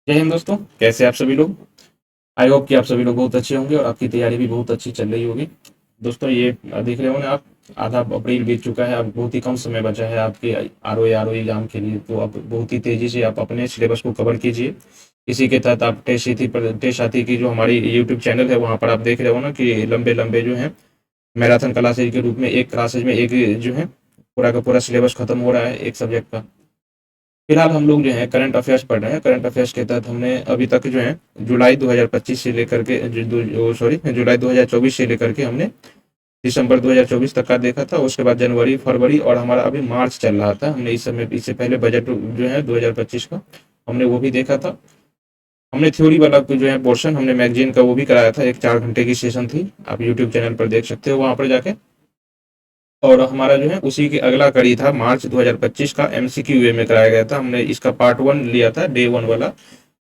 जय हिंद दोस्तों, कैसे आप सभी लोग। आई होप कि आप सभी लोग बहुत अच्छे होंगे और आपकी तैयारी भी बहुत अच्छी चल रही होगी। दोस्तों ये देख रहे हो ना आप, आधा अप्रैल बीत चुका है। अब बहुत ही कम समय बचा है आपके आर ओ एग्जाम के लिए। तो आप बहुत ही तेजी से आप अपने सिलेबस को कवर कीजिए। इसी के तहत आप टेस्ट साथी की जो हमारी यूट्यूब चैनल है वहाँ पर आप देख रहे हो ना कि लंबे लंबे जो है मैराथन क्लासेज के रूप में एक क्लासेज में एक जो है पूरा का पूरा सिलेबस खत्म हो रहा है एक सब्जेक्ट का। फिलहाल हम लोग जो है करंट अफेयर्स पढ़ रहे हैं। करंट अफेयर्स के तहत हमने अभी तक जो है जुलाई 2025 से लेकर के जुलाई 2024 से लेकर के हमने दिसंबर 2024 तक का देखा था। उसके बाद जनवरी, फरवरी और हमारा अभी मार्च चल रहा था। हमने इस समय इससे पहले बजट जो है 2025 का हमने वो भी देखा था। हमने थ्योरी वाला जो है पोर्शन हमने मैगजीन का वो भी कराया था। एक 4 घंटे की सेशन थी, आप यूट्यूब चैनल पर देख सकते हो वहां पर जाके। और हमारा जो है उसी के अगला कड़ी था मार्च 2025 का, एमसीक्यू वे में कराया गया था। हमने इसका पार्ट 1 लिया था, डे 1 वाला।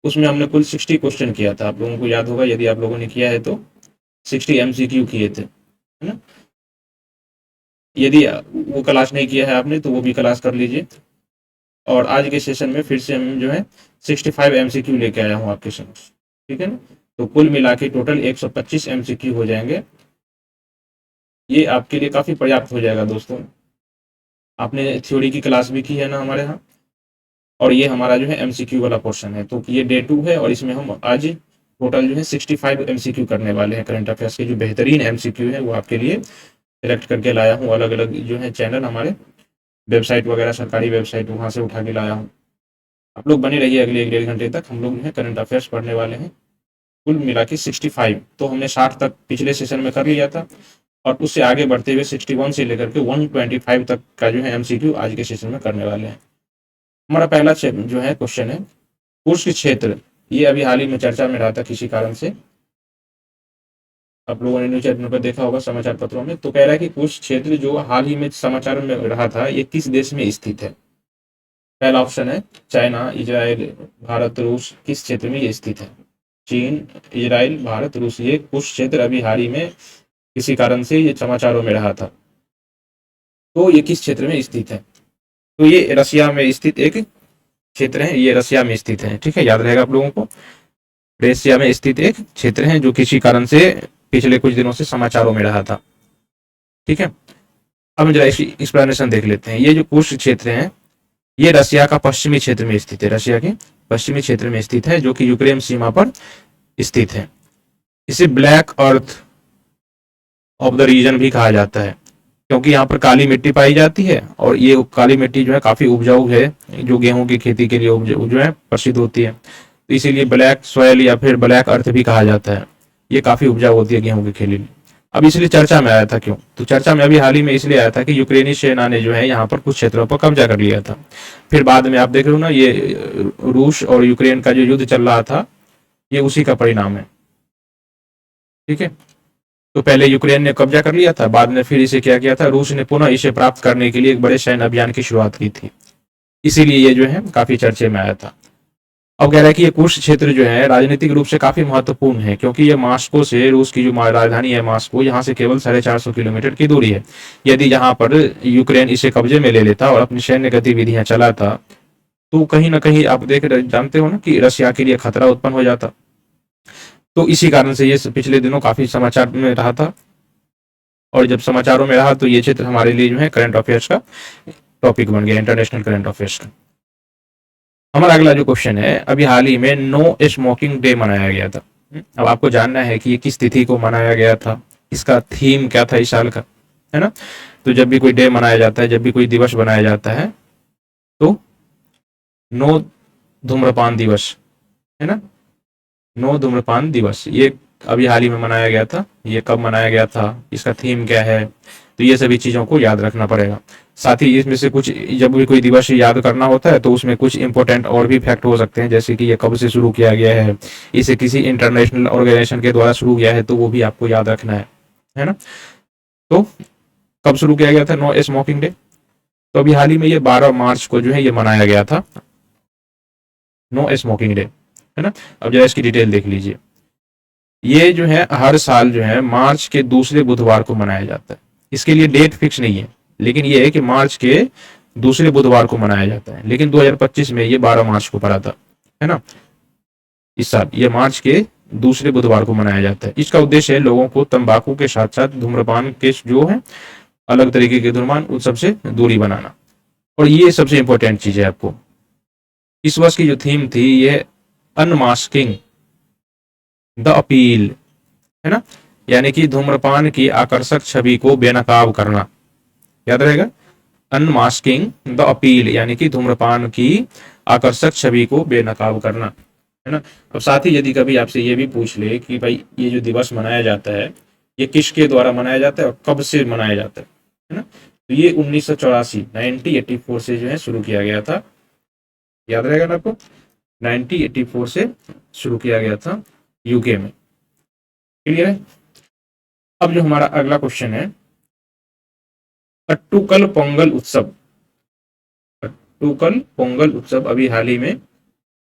उसमें हमने कुल 60 क्वेश्चन किया था। आप लोगों को याद होगा यदि आप लोगों ने किया है तो 60 एमसीक्यू किए थे, है ना। यदि वो क्लास नहीं किया है आपने तो वो भी क्लास कर लीजिए। और आज के सेशन में फिर से हम जो है 65 एमसीक्यू लेके आया हूँ आपके समक्ष, ठीक है ना। तो कुल मिला के टोटल 125 एमसीक्यू हो जाएंगे। ये आपके लिए काफी पर्याप्त हो जाएगा दोस्तों। आपने थ्योरी की क्लास भी की है ना हमारे यहाँ, और ये हमारा जो है एमसीक्यू वाला पोर्शन है। तो ये डे 2 है और इसमें हम आज टोटल जो है 65 एमसीक्यू करने वाले हैं। करंट अफेयर्स के जो बेहतरीन एमसीक्यू है वो आपके लिए सिलेक्ट करके लाया हूँ। अलग अलग जो है चैनल, हमारे वेबसाइट वगैरह, सरकारी वेबसाइट, वहाँ से उठा के लाया हूँ। आप लोग बने रहिए, अगले 1 डेढ़ घंटे तक हम लोग जो है करंट अफेयर्स पढ़ने वाले हैं। कुल मिला के 65, तो हमने 60 तक पिछले सेशन में कर लिया था। और उससे आगे बढ़ते हुए 61 से लेकर के 125 तक का जो है एमसीक्यू आज के सेशन में करने वाले हैं। हमारा पहला जो है क्वेश्चन है कुर्स्क क्षेत्र। ये अभी हाल ही में चर्चा में रहा था किसी कारण से, आप लोगों ने न्यूज चैनल पर देखा होगा, समाचार पत्रों में। तो कह रहा है कि कुर्स्क क्षेत्र जो हाल ही में समाचार में रहा था, ये किस देश में स्थित है। पहला ऑप्शन है चाइना, इजराइल, भारत, रूस। किस क्षेत्र में ये स्थित है। चीन, इजराइल, भारत, रूस। ये कुछ क्षेत्र अभी हाल ही में किसी कारण से ये समाचारों में रहा था। तो ये किस क्षेत्र में स्थित है। तो ये रसिया में स्थित एक क्षेत्र है। ये रसिया में स्थित है, ठीक है, याद रहेगा आप लोगों को। रसिया में स्थित एक क्षेत्र है जो किसी कारण से पिछले कुछ दिनों से समाचारों में रहा था, ठीक है। अब हम जरा इसकी एक्सप्लेनेशन देख लेते हैं। ये जो कुर्स्क क्षेत्र है ये रसिया का पश्चिमी क्षेत्र में स्थित है। रसिया के पश्चिमी क्षेत्र में स्थित है जो कि यूक्रेन सीमा पर स्थित है। इसे black earth of the region भी कहा जाता है, क्योंकि यहाँ पर काली मिट्टी पाई जाती है और ये काली मिट्टी जो है काफी उपजाऊ है, जो गेहूं की खेती के लिए जो है प्रसिद्ध होती है। तो इसीलिए ब्लैक सॉयल या फिर ब्लैक अर्थ भी कहा जाता है। ये काफी उपजाऊ होती है गेहूं की खेती। अब इसलिए चर्चा में आया था। क्यों? तो चर्चा में अभी हाल ही में इसलिए आया था कि यूक्रेनी सेना ने जो है यहाँ पर कुछ क्षेत्रों पर कब्जा कर लिया था। फिर बाद में आप देख रहे हो ना, ये रूस और यूक्रेन का जो युद्ध चल रहा था ये उसी का परिणाम है, ठीक है। तो पहले यूक्रेन ने कब्जा कर लिया था, बाद में फिर इसे क्या किया था, रूस ने पुनः इसे प्राप्त करने के लिए एक बड़े सैन्य अभियान की शुरुआत की थी। इसीलिए ये जो है काफी चर्चे में आया था। अब कह रहा है कि ये कुर्स्क क्षेत्र जो है राजनीतिक रूप से काफी महत्वपूर्ण है, क्योंकि ये मॉस्को से, रूस की जो राजधानी है मॉस्को, यहाँ से केवल 450 किलोमीटर की दूरी है। यदि यहाँ पर यूक्रेन इसे कब्जे में ले लेता और अपनी सैन्य गतिविधियां चलाता तो कहीं ना कहीं आप जानते हो ना कि रशिया के लिए खतरा उत्पन्न हो जाता। तो इसी कारण से ये पिछले दिनों काफी समाचार में रहा था। और जब समाचारों में रहा तो ये क्षेत्र हमारे लिए जो है करंट अफेयर्स का टॉपिक बन गया, इंटरनेशनल करंट अफेयर्स का। हमारा अगला जो क्वेश्चन है, अभी हाल ही में नो स्मोकिंग डे मनाया गया था। अब आपको जानना है कि ये किस तिथि को मनाया गया था, इसका थीम क्या था इस साल का, है ना। तो जब भी कोई डे मनाया जाता है, जब भी कोई दिवस बनाया जाता है, तो नो धूम्रपान दिवस, है ना, नो धूम्रपान दिवस, ये अभी हाल ही में मनाया गया था। ये कब मनाया गया था, इसका थीम क्या है, तो ये सभी चीजों को याद रखना पड़ेगा। साथ ही इसमें से कुछ, जब भी कोई दिवस याद करना होता है तो उसमें कुछ इंपॉर्टेंट और भी फैक्ट हो सकते हैं, जैसे कि ये कब से शुरू किया गया है, इसे किसी इंटरनेशनल ऑर्गेनाइजेशन के द्वारा शुरू किया है तो वो भी आपको याद रखना है ना। तो कब शुरू किया गया था नो स्मोकिंग डे, तो अभी हाल ही में ये 12 मार्च को जो है ये मनाया गया था, नो स्मोकिंग डे, है ना। अब जरा इसकी डिटेल देख लीजिए। ये जो है हर साल जो है मार्च के दूसरे बुधवार को मनाया जाता है। इसके लिए डेट फिक्स नहीं है, लेकिन ये है कि मार्च के दूसरे बुधवार को मनाया जाता है। लेकिन 2025 में ये 12 मार्च को पड़ा था, है ना। इस साल ये मार्च के दूसरे बुधवार को मनाया जाता है। इसका उद्देश्य है लोगों को तंबाकू के साथ साथ धूम्रपान के जो है अलग तरीके के धूम्रपान उन सबसे दूरी बनाना। और ये सबसे इंपॉर्टेंट चीज है आपको, इस वर्ष की जो थीम थी ये अनमास्किंग द अपील, है ना, यानी कि धूम्रपान की आकर्षक छवि को बेनकाब करना। याद रहेगा, अनमास्किंग द अपील यानी कि धूम्रपान की आकर्षक छवि को बेनकाब करना, है ना। अब साथ ही यदि कभी आपसे ये भी पूछ ले कि भाई ये जो दिवस मनाया जाता है ये किसके द्वारा मनाया जाता है और कब से मनाया जाता है ना, तो ये 1984 1984 से जो है शुरू किया गया था। याद रहेगा ना आपको, 1984 से शुरू किया गया था यूके में। क्लियर है। अब जो हमारा अगला क्वेश्चन है, अट्टुकल पोंगल उत्सव। अट्टुकल पोंगल उत्सव अभी हाल ही में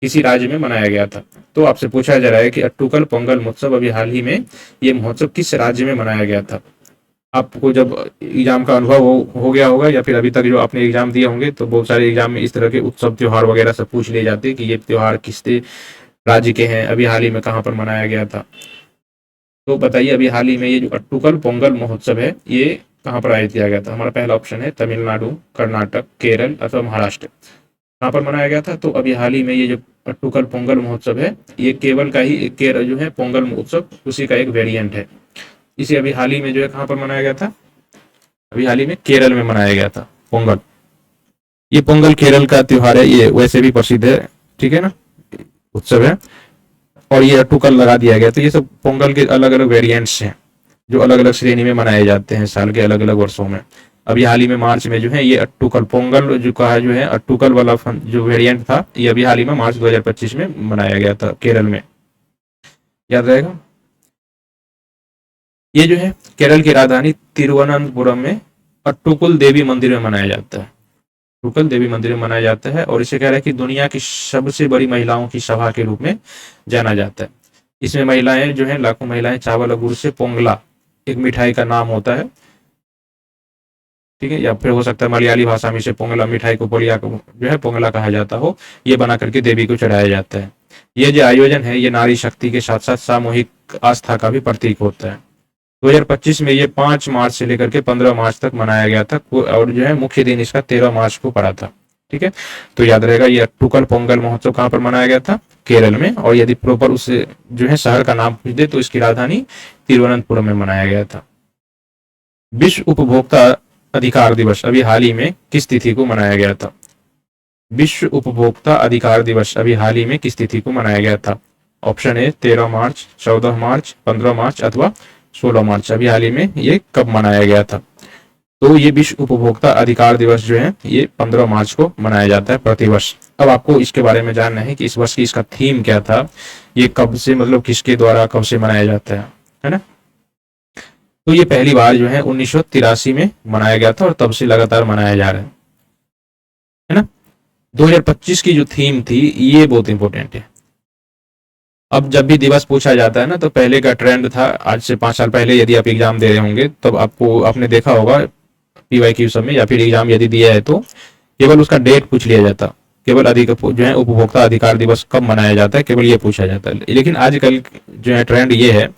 किसी राज्य में मनाया गया था। तो आपसे पूछा जा रहा है कि अट्टुकल पोंगल महोत्सव अभी हाल ही में ये महोत्सव किस राज्य में मनाया गया था। आपको जब एग्जाम का अनुभव हो गया होगा या फिर अभी तक जो आपने एग्जाम दिए होंगे तो बहुत सारे एग्जाम में इस तरह के उत्सव त्योहार वगैरह सब पूछ लिए जाते हैं कि ये त्योहार किस राज्य के हैं, अभी हाल ही में कहाँ पर मनाया गया था। तो बताइए अभी हाल ही में ये जो अट्टुकल पोंगल महोत्सव है ये कहाँ पर आयोजित किया गया था। हमारा पहला ऑप्शन है तमिलनाडु, कर्नाटक, केरल अथवा महाराष्ट्र। कहाँ पर मनाया गया था, तो अभी हाल ही में ये जो अट्टुकल पोंगल महोत्सव है ये केवल का ही केरल जो है पोंगल महोत्सव उसी का एक वेरिएंट है। इसे अभी हाल ही में जो है कहाँ पर मनाया गया था, अभी हाल ही में केरल में मनाया गया था पोंगल। ये पोंगल केरल का त्योहार है, ये वैसे भी प्रसिद्ध है, ठीक है ना, उत्सव है। और ये अट्टुकल लगा दिया गया। तो ये सब पोंगल के अलग अलग वेरिएंट्स हैं जो अलग अलग श्रेणी में मनाए जाते हैं साल के अलग अलग वर्षों में। अभी हाल ही में मार्च में जो है ये अट्टुकल पोंगल जो कहा जो है अट्टुकल वाला जो वेरिएंट था ये अभी हाल ही में मार्च 2025 में मनाया गया था केरल में। याद रहेगा। ये जो है केरल की राजधानी तिरुवनंतपुरम में अट्टुकुल देवी मंदिर में मनाया जाता है। अट्टुकुल देवी मंदिर में मनाया जाता है और इसे कह रहा है कि दुनिया की सबसे बड़ी महिलाओं की सभा के रूप में जाना जाता है। इसमें महिलाएं जो है लाखों महिलाएं चावल और गुड़ से पोंगला एक मिठाई का नाम होता है, ठीक है, या फिर हो सकता है मलयाली भाषा में इसे पोंगला मिठाई को पोलिया को जो है पोंगला कहा जाता हो, ये बना करके देवी को चढ़ाया जाता है। ये जो आयोजन है ये नारी शक्ति के साथ साथ सामूहिक आस्था का भी प्रतीक होता है। 2025 में ये 5 मार्च से लेकर के 15 मार्च तक मनाया गया था और जो है मुख्य दिन इसका 13 मार्च को पड़ा था। ठीक है, तो याद रहेगा ये अट्टुकल पोंगल महोत्सव कहाँ पर मनाया गया था, केरल में। और यदि प्रॉपर उस जो है शहर का नाम पूछ दे तो इसकी राजधानी तिरुवनंतपुरम में मनाया गया था। विश्व उपभोक्ता अधिकार दिवस अभी हाल ही में किस तिथि को मनाया गया था। विश्व उपभोक्ता अधिकार दिवस अभी हाल ही में किस तिथि को मनाया गया था। ऑप्शन है 13 मार्च, 14 मार्च, 15 मार्च अथवा 16 मार्च। अभी हाल ही में ये कब मनाया गया था, तो ये विश्व उपभोक्ता अधिकार दिवस जो है ये 15 मार्च को मनाया जाता है प्रतिवर्ष। अब आपको इसके बारे में जानना है कि इस वर्ष की इसका थीम क्या था, ये कब से मतलब किसके द्वारा कब से मनाया जाता है ना। तो ये पहली बार जो है 1983 में मनाया गया था और तब से लगातार मनाया जा रहा है ना। 2025 की जो थीम थी ये बहुत इंपॉर्टेंट है। अब जब भी दिवस पूछा जाता है ना तो पहले का ट्रेंड था, आज से 5 साल पहले यदि आप एग्जाम दे रहे होंगे तब आपको आपने देखा होगा पीवाईक्यू सब में या फिर एग्जाम यदि दिया है तो केवल उसका डेट पूछ लिया जाता, केवल अधिक जो है उपभोक्ता अधिकार दिवस कब मनाया जाता है केवल ये पूछा जाता है। लेकिन आजकल जो है ट्रेंड ये है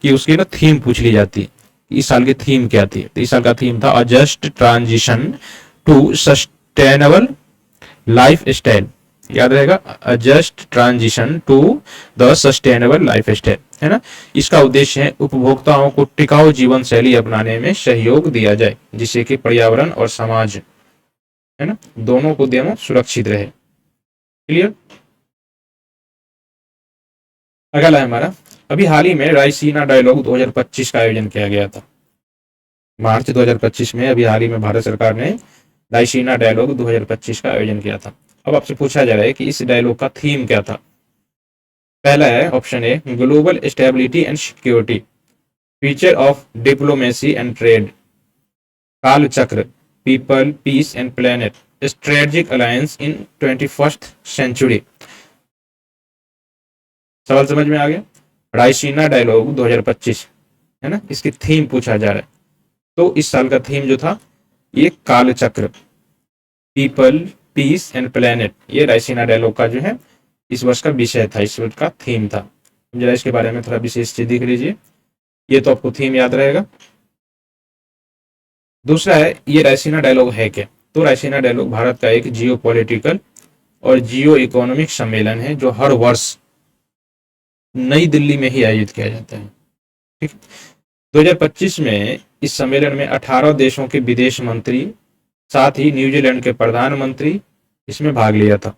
कि उसकी ना थीम पूछ ली जाती है, इस साल की थीम क्या थी। तो इस साल का थीम था a just transition to sustainable lifestyle. याद रहेगा, a just transition to the sustainable lifestyle, है ना। इसका उद्देश्य है उपभोक्ताओं को टिकाऊ जीवन शैली अपनाने में सहयोग दिया जाए जिससे कि पर्यावरण और समाज, है ना, दोनों को दोनों सुरक्षित रहे। क्लियर। अगला है हमारा, अभी हाल ही में रायसीना डायलॉग 2025 का आयोजन किया गया था। मार्च 2025 में अभी हाल ही में भारत सरकार ने रायसीना डायलॉग 2025 का आयोजन किया था। अब आपसे पूछा जा रहा है कि इस डायलॉग का थीम क्या था। पहला है option A global stability and security, future of diplomacy and trade, Kaal Chakra, people, peace and planet, strategic alliance in 21st century. सवाल समझ में आ गया। रायसीना डायलॉग 2025 है ना, इसकी थीम पूछा जा रहा है। तो इस साल का थीम जो था ये काल Chakra, people, peace and planet, ये रायसीना डायलॉग का जो है इस वर्ष का विषय था, इस वर्ष का थीम था। जरा इसके बारे में थोड़ा विशेष चीज देख लीजिए, ये तो आपको थीम याद रहेगा। दूसरा है ये रायसीना डायलॉग है क्या? तो रायसीना डायलॉग भारत का एक जियो पॉलिटिकल और जियो इकोनॉमिक सम्मेलन है जो हर वर्ष नई दिल्ली में ही आयोजित किया जाता है। ठीक, 2025 में इस सम्मेलन में 18 देशों के विदेश मंत्री, साथ ही न्यूजीलैंड के प्रधानमंत्री इसमें भाग लिया था।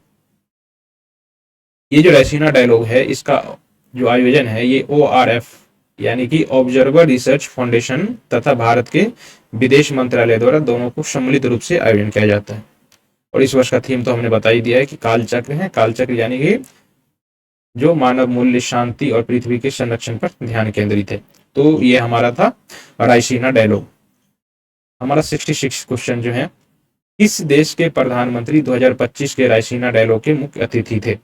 ये जो रायसीना डायलॉग है, इसका जो आयोजन है ये ORF यानी कि ऑब्जर्वर रिसर्च फाउंडेशन तथा भारत के विदेश मंत्रालय द्वारा दोनों को सम्मिलित रूप से आयोजन किया जाता है। और इस वर्ष का थीम तो हमने बता ही दिया है कि कालचक्र है। कालचक्र यानी कि जो मानव मूल्य, शांति और पृथ्वी के संरक्षण पर ध्यान केंद्रित है। तो ये हमारा था रायसीना डायलॉग। हमारा 66 क्वेश्चन जो है, किस देश के प्रधानमंत्री 2025 के रायसीना डायलॉग के मुख्य अतिथि थे?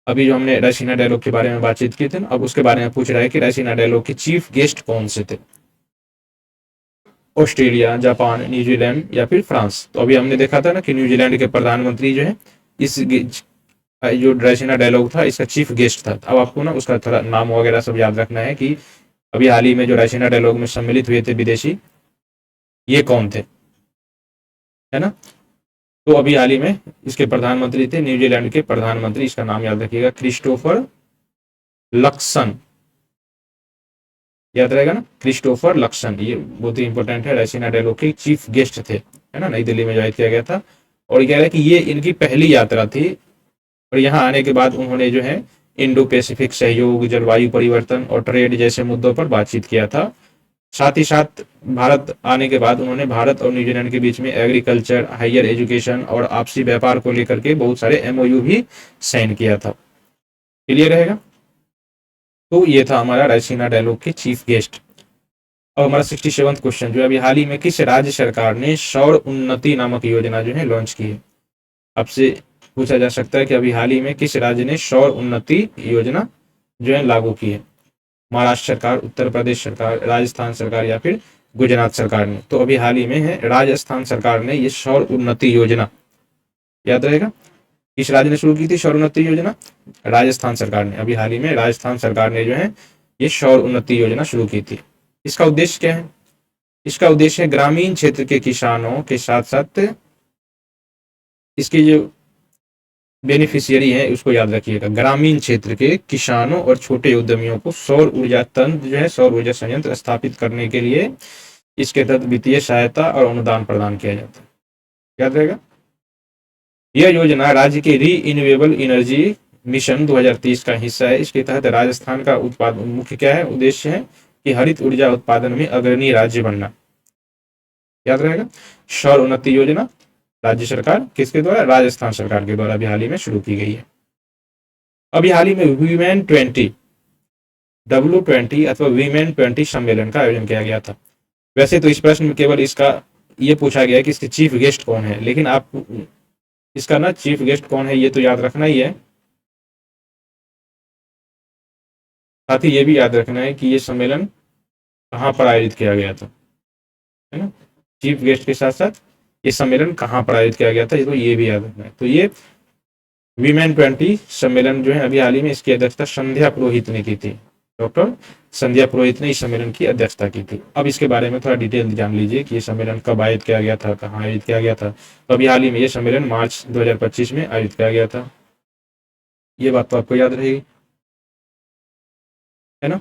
अभी जो हमने रायसीना डायलॉग के बारे में बातचीत की थी, अब उसके बारे में पूछ रहा है कि रायसीना डायलॉग के चीफ गेस्ट कौन से थे? ऑस्ट्रेलिया, जापान, न्यूजीलैंड या फिर फ्रांस? तो अभी हमने देखा था ना कि न्यूजीलैंड के प्रधानमंत्री जो है इस जो रायसीना डायलॉग था इसका चीफ गेस्ट था। अब आपको ना उसका थोड़ा नाम वगैरह सब याद रखना है कि अभी हाल ही में जो रायसीना डायलॉग में सम्मिलित हुए थे विदेशी, ये कौन थे, है ना? तो अभी हाल ही में इसके प्रधानमंत्री थे न्यूजीलैंड के प्रधानमंत्री, इसका नाम याद रखिएगा, क्रिस्टोफर लक्सन। याद रहेगा ना, क्रिस्टोफर लक्सन। ये बहुत ही इंपॉर्टेंट है, रायसीना डायलॉग के चीफ गेस्ट थे, है ना, नई दिल्ली में जाहिर किया गया था। और कह रहा है कि ये इनकी पहली यात्रा थी और यहाँ आने के बाद उन्होंने जो है इंडो पैसिफिक सहयोग, जलवायु परिवर्तन और ट्रेड जैसे मुद्दों पर बातचीत किया था। साथ ही साथ भारत आने के बाद उन्होंने भारत और न्यूजीलैंड के बीच में एग्रीकल्चर, हायर एजुकेशन और आपसी व्यापार को लेकर के बहुत सारे MOU भी साइन किया था। क्लियर रहेगा? तो ये था हमारा रायसीना डायलॉग के चीफ गेस्ट। अब हमारा 67वां क्वेश्चन जो है, अभी हाल ही में किस राज्य सरकार ने सौर उन्नति नामक योजना जो है लॉन्च की है? आपसे पूछा जा सकता है कि अभी हाल ही में किस राज्य ने सौर उन्नति योजना जो है लागू की है? महाराष्ट्र सरकार, उत्तर प्रदेश सरकार, राजस्थान सरकार या फिर गुजरात सरकार ने? तो अभी हाल ही में है राजस्थान सरकार ने ये सौर उन्नति योजना, याद रहेगा, किस राज्य ने शुरू की थी सौर उन्नति योजना? राजस्थान सरकार ने। अभी हाल ही में राजस्थान सरकार ने जो है ये सौर उन्नति योजना शुरू की थी। इसका उद्देश्य क्या है? इसका उद्देश्य है ग्रामीण क्षेत्र के किसानों के साथ साथ इसके जो बेनिफिशियरी है उसको याद रखिएगा, ग्रामीण क्षेत्र के किसानों और छोटे उद्यमियों को सौर ऊर्जा तंत्र जो है, सौर ऊर्जा संयंत्र स्थापित करने के लिए इसके तहत वित्तीय सहायता और अनुदान प्रदान किया जाता है। याद रहेगा? यह योजना राज्य के रीइन्यूएबल एनर्जी मिशन 2030 का हिस्सा है। इसके तहत राजस्थान का उत्पादन मुख्य क्या है, उद्देश्य है कि हरित ऊर्जा उत्पादन में अग्रणी राज्य बनना। याद रहेगा? सौर उन्नति योजना राज्य सरकार किसके द्वारा? राजस्थान सरकार के द्वारा अभी हाल ही में शुरू की गई है। अभी हाल ही में वीमेन 20 W20 अथवा वीमेन 20 सम्मेलन का आयोजन किया गया था। वैसे तो इस प्रश्न में केवल इसका ये पूछा गया है कि इसके चीफ गेस्ट कौन है, लेकिन आप इसका ना चीफ गेस्ट कौन है ये तो याद रखना ही है। साथ ही ये भी याद रखना है कि ये सम्मेलन कहाँ पर आयोजित किया गया था, है ना? चीफ गेस्ट के साथ साथ ये सम्मेलन कहाँ पर आयोजित किया गया था, तो ये भी याद रखना है। तो ये वीमेन 20 सम्मेलन जो है अभी हाल ही में इसकी अध्यक्षता संध्या पुरोहित ने की थी। डॉक्टर संध्या पुरोहित ने इस सम्मेलन की अध्यक्षता की थी। अब इसके बारे में थोड़ा डिटेल जान लीजिए कि ये सम्मेलन कब आयोजित किया गया था, कहाँ आयोजित किया गया था। तो अभी हाल ही में ये सम्मेलन मार्च 2025 में आयोजित किया गया था। ये बात तो आपको याद रहेगी, है ना?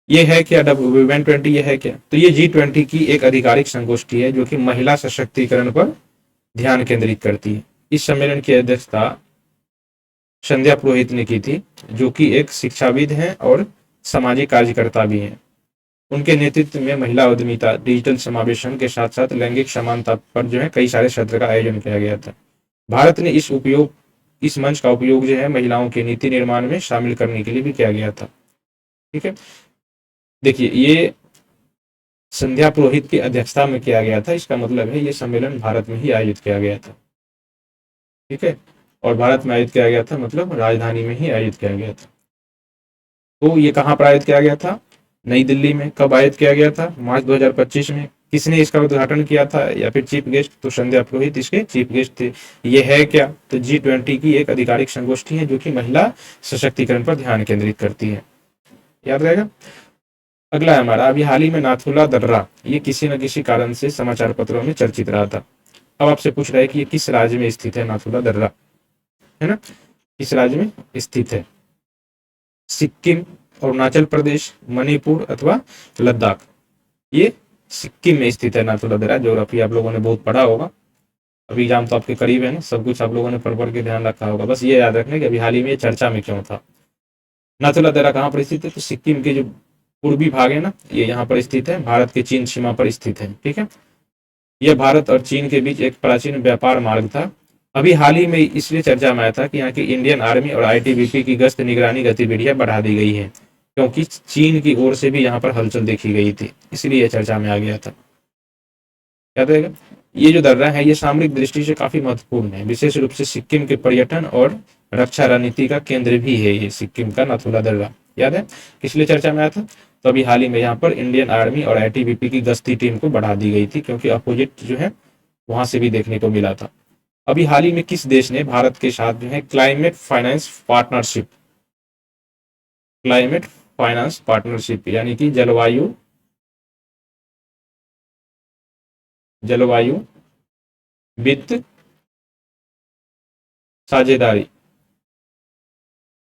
ये है क्या वीमेन 20? ये है क्या? तो ये G20 की एक आधिकारिक संगोष्ठी है जो कि महिला सशक्तिकरण पर ध्यान केंद्रित करती है। इस सम्मेलन की अध्यक्षता संध्या पुरोहित ने की थी, जो कि एक शिक्षाविद हैं और सामाजिक कार्यकर्ता भी हैं। उनके नेतृत्व में महिला उद्यमिता, डिजिटल समावेशन के साथ साथ लैंगिक समानता पर जो है कई सारे सत्र का आयोजन किया गया था। भारत ने इस मंच का उपयोग जो है महिलाओं के नीति निर्माण में शामिल करने के लिए भी किया गया था। ठीक है, देखिए ये संध्या पुरोहित की अध्यक्षता में किया गया था, इसका मतलब है ये सम्मेलन भारत में ही आयोजित किया गया था। ठीक है, और भारत में आयोजित किया गया था मतलब राजधानी में ही आयोजित किया गया था। तो ये कहाँ पर आयोजित किया गया था? नई दिल्ली में। कब आयोजित किया गया था? मार्च 2025 में। किसने इसका उद्घाटन किया था या फिर चीफ गेस्ट? तो संध्या पुरोहित इसके चीफ गेस्ट थे। ये है क्या? तो G20 की एक आधिकारिक संगोष्ठी है जो कि महिला सशक्तिकरण पर ध्यान केंद्रित करती है, याद रहेगा। अगला है हमारा, अभी हाल ही में नाथुला दर्रा, ये किसी न किसी कारण से समाचार पत्रों में चर्चित रहा था। अब आपसे पूछ रहा है कि ये किस राज्य में स्थित है नाथुला दर्रा, है ना, किस राज्य में स्थित है? सिक्किम, अरुणाचल प्रदेश, मणिपुर अथवा लद्दाख? ये सिक्किम में स्थित है नाथुला दर्रा। ज्योग्राफी आप लोगों ने बहुत पढ़ा होगा, अभी एग्जाम तो आपके करीब है ना, सब कुछ आप लोगों ने पढ़ के ध्यान रखा होगा। बस ये याद रखना कि अभी हाल ही में ये चर्चा में क्यों था। नाथुला दर्रा कहाँ पर स्थित है? तो सिक्किम के जो पूर्वी भाग है ना, ये यहाँ पर स्थित है, भारत के चीन सीमा पर स्थित है, ठीक है। यह भारत और चीन के बीच एक प्राचीन व्यापार मार्ग था। अभी हाल ही में इसलिए चर्चा में आया था कि यहाँ की इंडियन आर्मी और ITBP की गश्त निगरानी गतिविधियां बढ़ा दी गई है, क्योंकि चीन की ओर से भी यहाँ पर हलचल देखी गई थी, इसलिए यह चर्चा में आ गया था, याद रहेगा। ये जो दर्रा है ये सामरिक दृष्टि से काफी महत्वपूर्ण है, विशेष रूप से सिक्किम के पर्यटन और रक्षा रणनीति का केंद्र भी है ये सिक्किम का नाथुला दर्रा, याद है किस लिए चर्चा में आया था? तो अभी हाल ही में यहाँ पर इंडियन आर्मी और ITBP की गश्ती टीम को बढ़ा दी गई थी, क्योंकि अपोजिट जो है वहां से भी देखने को मिला था। अभी हाल ही में किस देश ने भारत के साथ जो है क्लाइमेट फाइनेंस पार्टनरशिप यानी कि जलवायु वित्त साझेदारी,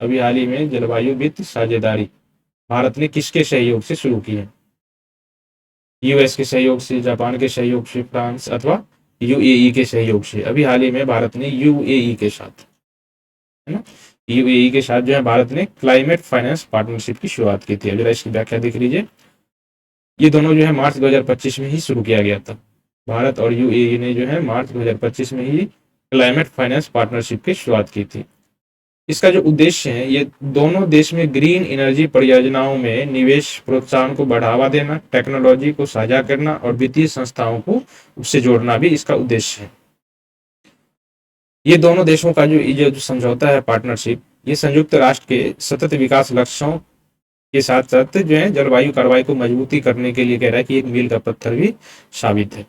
अभी हाल ही में जलवायु वित्त साझेदारी भारत ने किसके सहयोग से शुरू की है? US के सहयोग से, जापान के सहयोग से, फ्रांस अथवा UAE के सहयोग से? अभी हाल ही में भारत ने UAE के साथ, है ना, UAE के साथ जो है भारत ने क्लाइमेट फाइनेंस पार्टनरशिप की शुरुआत की थी। जरा इसकी व्याख्या देख लीजिए। ये दोनों जो है मार्च 2025 में ही शुरू किया गया था। भारत और UAE ने जो है मार्च 2025 में ही क्लाइमेट फाइनेंस पार्टनरशिप की शुरुआत की थी। इसका जो उद्देश्य है, ये दोनों देश में ग्रीन एनर्जी परियोजनाओं में निवेश प्रोत्साहन को बढ़ावा देना, टेक्नोलॉजी को साझा करना और वित्तीय संस्थाओं को उससे जोड़ना भी इसका उद्देश्य है। ये दोनों देशों का जो समझौता है, पार्टनरशिप, ये संयुक्त राष्ट्र के सतत विकास लक्ष्यों के साथ साथ जो है जलवायु कार्रवाई को मजबूती करने के लिए कह रहा है कि एक मील का पत्थर भी साबित है।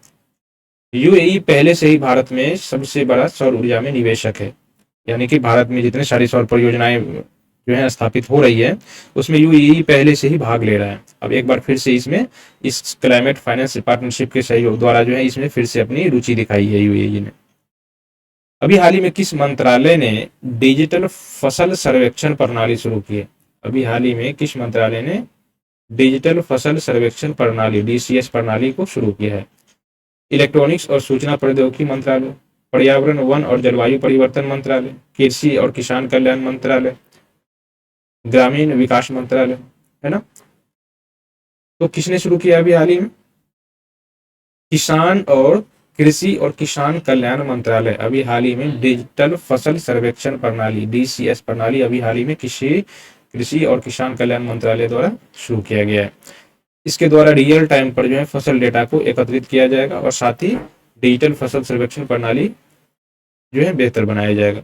UAE पहले से ही भारत में सबसे बड़ा सौर ऊर्जा में निवेशक है, यानी कि भारत में जितने सारी सौर परियोजनाएं जो है स्थापित हो रही है उसमें UAE पहले से ही भाग ले रहा है। अब एक बार फिर से इसमें इस क्लाइमेट फाइनेंस पार्टनरशिप के सहयोग द्वारा जो है इसमें फिर से अपनी रुचि दिखाई है UAE ने। अभी हाल ही में किस मंत्रालय ने डिजिटल फसल सर्वेक्षण प्रणाली शुरू की है? अभी हाल ही में किस मंत्रालय ने डिजिटल फसल सर्वेक्षण प्रणाली DCS प्रणाली को शुरू किया है? इलेक्ट्रॉनिक्स और सूचना प्रौद्योगिकी मंत्रालय, पर्यावरण वन और जलवायु परिवर्तन मंत्रालय, कृषि और किसान कल्याण मंत्रालय, ग्रामीण विकास मंत्रालय, है ना। तो किसने शुरू किया अभी हाल ही में? कृषि और किसान कल्याण मंत्रालय अभी हाल ही में डिजिटल फसल सर्वेक्षण प्रणाली DCS प्रणाली अभी हाल ही में कृषि और किसान कल्याण मंत्रालय द्वारा शुरू किया गया है। इसके द्वारा रियल टाइम पर जो है फसल डेटा को एकत्रित किया जाएगा और साथ ही डिजिटल फसल सर्वेक्षण प्रणाली जो है बेहतर बनाया जाएगा।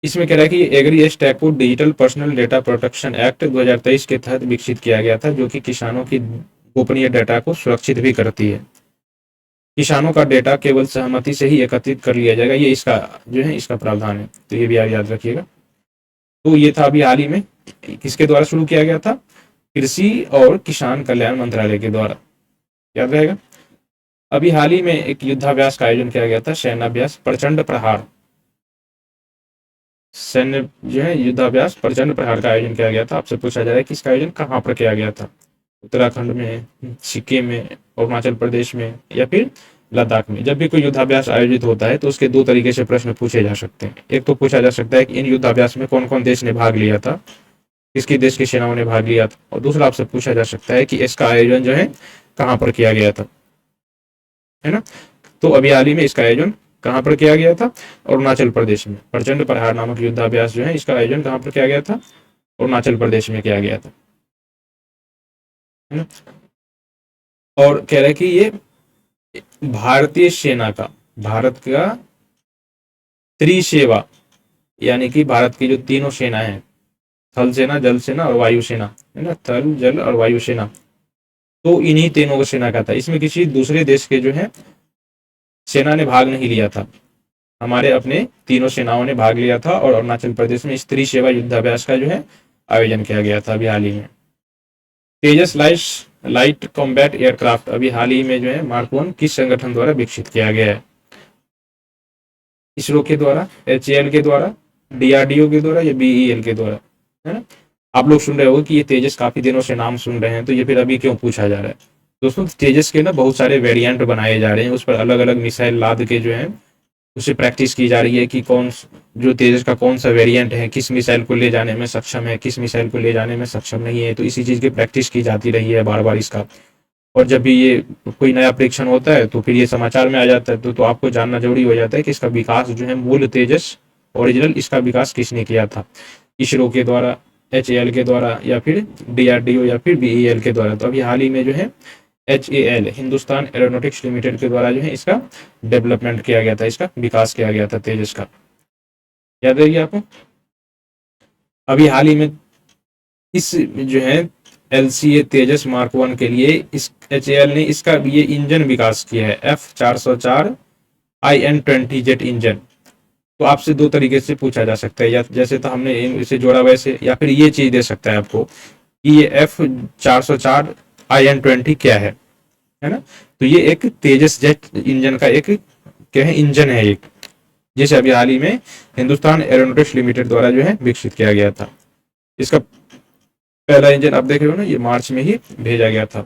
इसमें कह रहा है कि एग्री स्टैक को digital personal data protection act 2023 के तहत विकसित किया गया था, जो कि किसानों की गोपनीय डेटा को सुरक्षित भी करती है। किसानों का डेटा केवल सहमति से ही एकत्रित कर लिया जाएगा, ये इसका जो है इसका प्रावधान है, तो ये भी आप याद रखिएगा। तो ये था अभी हाल ही में किसके द्वारा शुरू किया गया था? कृषि और किसान कल्याण मंत्रालय के द्वारा, याद रहेगा। अभी हाल ही में एक युद्धाभ्यास का आयोजन किया गया था, सैन्याभ्यास प्रचंड प्रहार, सैन्य जो है युद्धाभ्यास प्रचंड प्रहार का आयोजन किया गया था। आपसे पूछा जा रहा है कि इसका आयोजन कहाँ पर किया गया था? उत्तराखंड में, सिक्किम में, अरुणाचल प्रदेश में या फिर लद्दाख में? जब भी कोई युद्धाभ्यास आयोजित होता है तो उसके दो तरीके से प्रश्न पूछे जा सकते हैं। एक तो पूछा जा सकता है कि इन युद्धाभ्यास में कौन कौन देश ने भाग लिया था, किसकी देश की सेनाओं ने भाग लिया था, और दूसरा आपसे पूछा जा सकता है कि इसका आयोजन जो है कहाँ पर किया गया था, है ना। तो अभी हाल ही में इसका आयोजन कहाँ पर किया गया था? अरुणाचल प्रदेश में। प्रचंड प्रहार नामक युद्धाभ्यास जो है इसका आयोजन कहाँ पर किया गया था? अरुणाचल प्रदेश में किया गया था, है ना। और कह रहे कि ये भारतीय सेना का, भारत का त्रिसेवा, यानी कि भारत की जो तीनों सेना है, थल सेना, जल सेना और वायु सेना, है ना, थल जल और वायु सेना, तो इन्हीं तीनों सेना का था, इसमें किसी दूसरे देश के जो है सेना ने भाग नहीं लिया था, हमारे अपने तीनों सेनाओं ने भाग लिया था और अरुणाचल प्रदेश में स्त्री सेवा युद्धाभ्यास का जो है आयोजन किया गया था अभी हाल ही में। तेजस लाइट कॉम्बैट एयरक्राफ्ट अभी हाल ही में जो है मार्क 1 किस संगठन द्वारा विकसित किया गया है? इसरो के द्वारा, HAL के द्वारा, DRDO के द्वारा या BEL के द्वारा, है ना। आप लोग सुन रहे हो कि ये तेजस काफी दिनों से नाम सुन रहे हैं, तो ये फिर अभी क्यों पूछा जा रहा है? दोस्तों तेजस के ना बहुत सारे वेरिएंट बनाए जा रहे हैं, उस पर अलग अलग मिसाइल लाद के जो है उसे प्रैक्टिस की जा रही है कि कौन जो तेजस का कौन सा वेरिएंट है, किस मिसाइल को ले जाने में सक्षम है, किस मिसाइल को ले जाने में सक्षम नहीं है, तो इसी चीज की प्रैक्टिस की जाती रही है बार बार इसका। और जब भी ये कोई नया परीक्षण होता है तो फिर ये समाचार में आ जाता है, तो आपको जानना जरूरी हो जाता है कि इसका विकास जो है मूल तेजस ओरिजिनल इसका विकास किसने किया था, इसरो के द्वारा, HAL के द्वारा या फिर DRDO या फिर BEL के द्वारा। तो अभी हाल ही में जो है HAL हिंदुस्तान एरोनॉटिक्स लिमिटेड के द्वारा जो है इसका डेवलपमेंट किया गया था, इसका विकास किया गया था तेजस का, याद रहेगी आपको। अभी हाल ही में इस जो है LCA तेजस मार्क 1 के लिए इस HAL ने इसका ये इंजन विकास किया है, F404 IN20 जेट इंजन। तो आपसे दो तरीके से पूछा जा सकता है, या जैसे तो हमने इसे जोड़ा वैसे, या फिर ये चीज दे सकता है आपको कि ये F404 IN20 क्या है ना। तो ये एक तेजस जेट इंजन का एक क्या है, इंजन है एक, जिसे अभी हाल ही में हिंदुस्तान एरोनॉटिक्स लिमिटेड द्वारा जो है विकसित किया गया था। इसका पहला इंजन आप देख रहे हो ना, ये मार्च में ही भेजा गया था।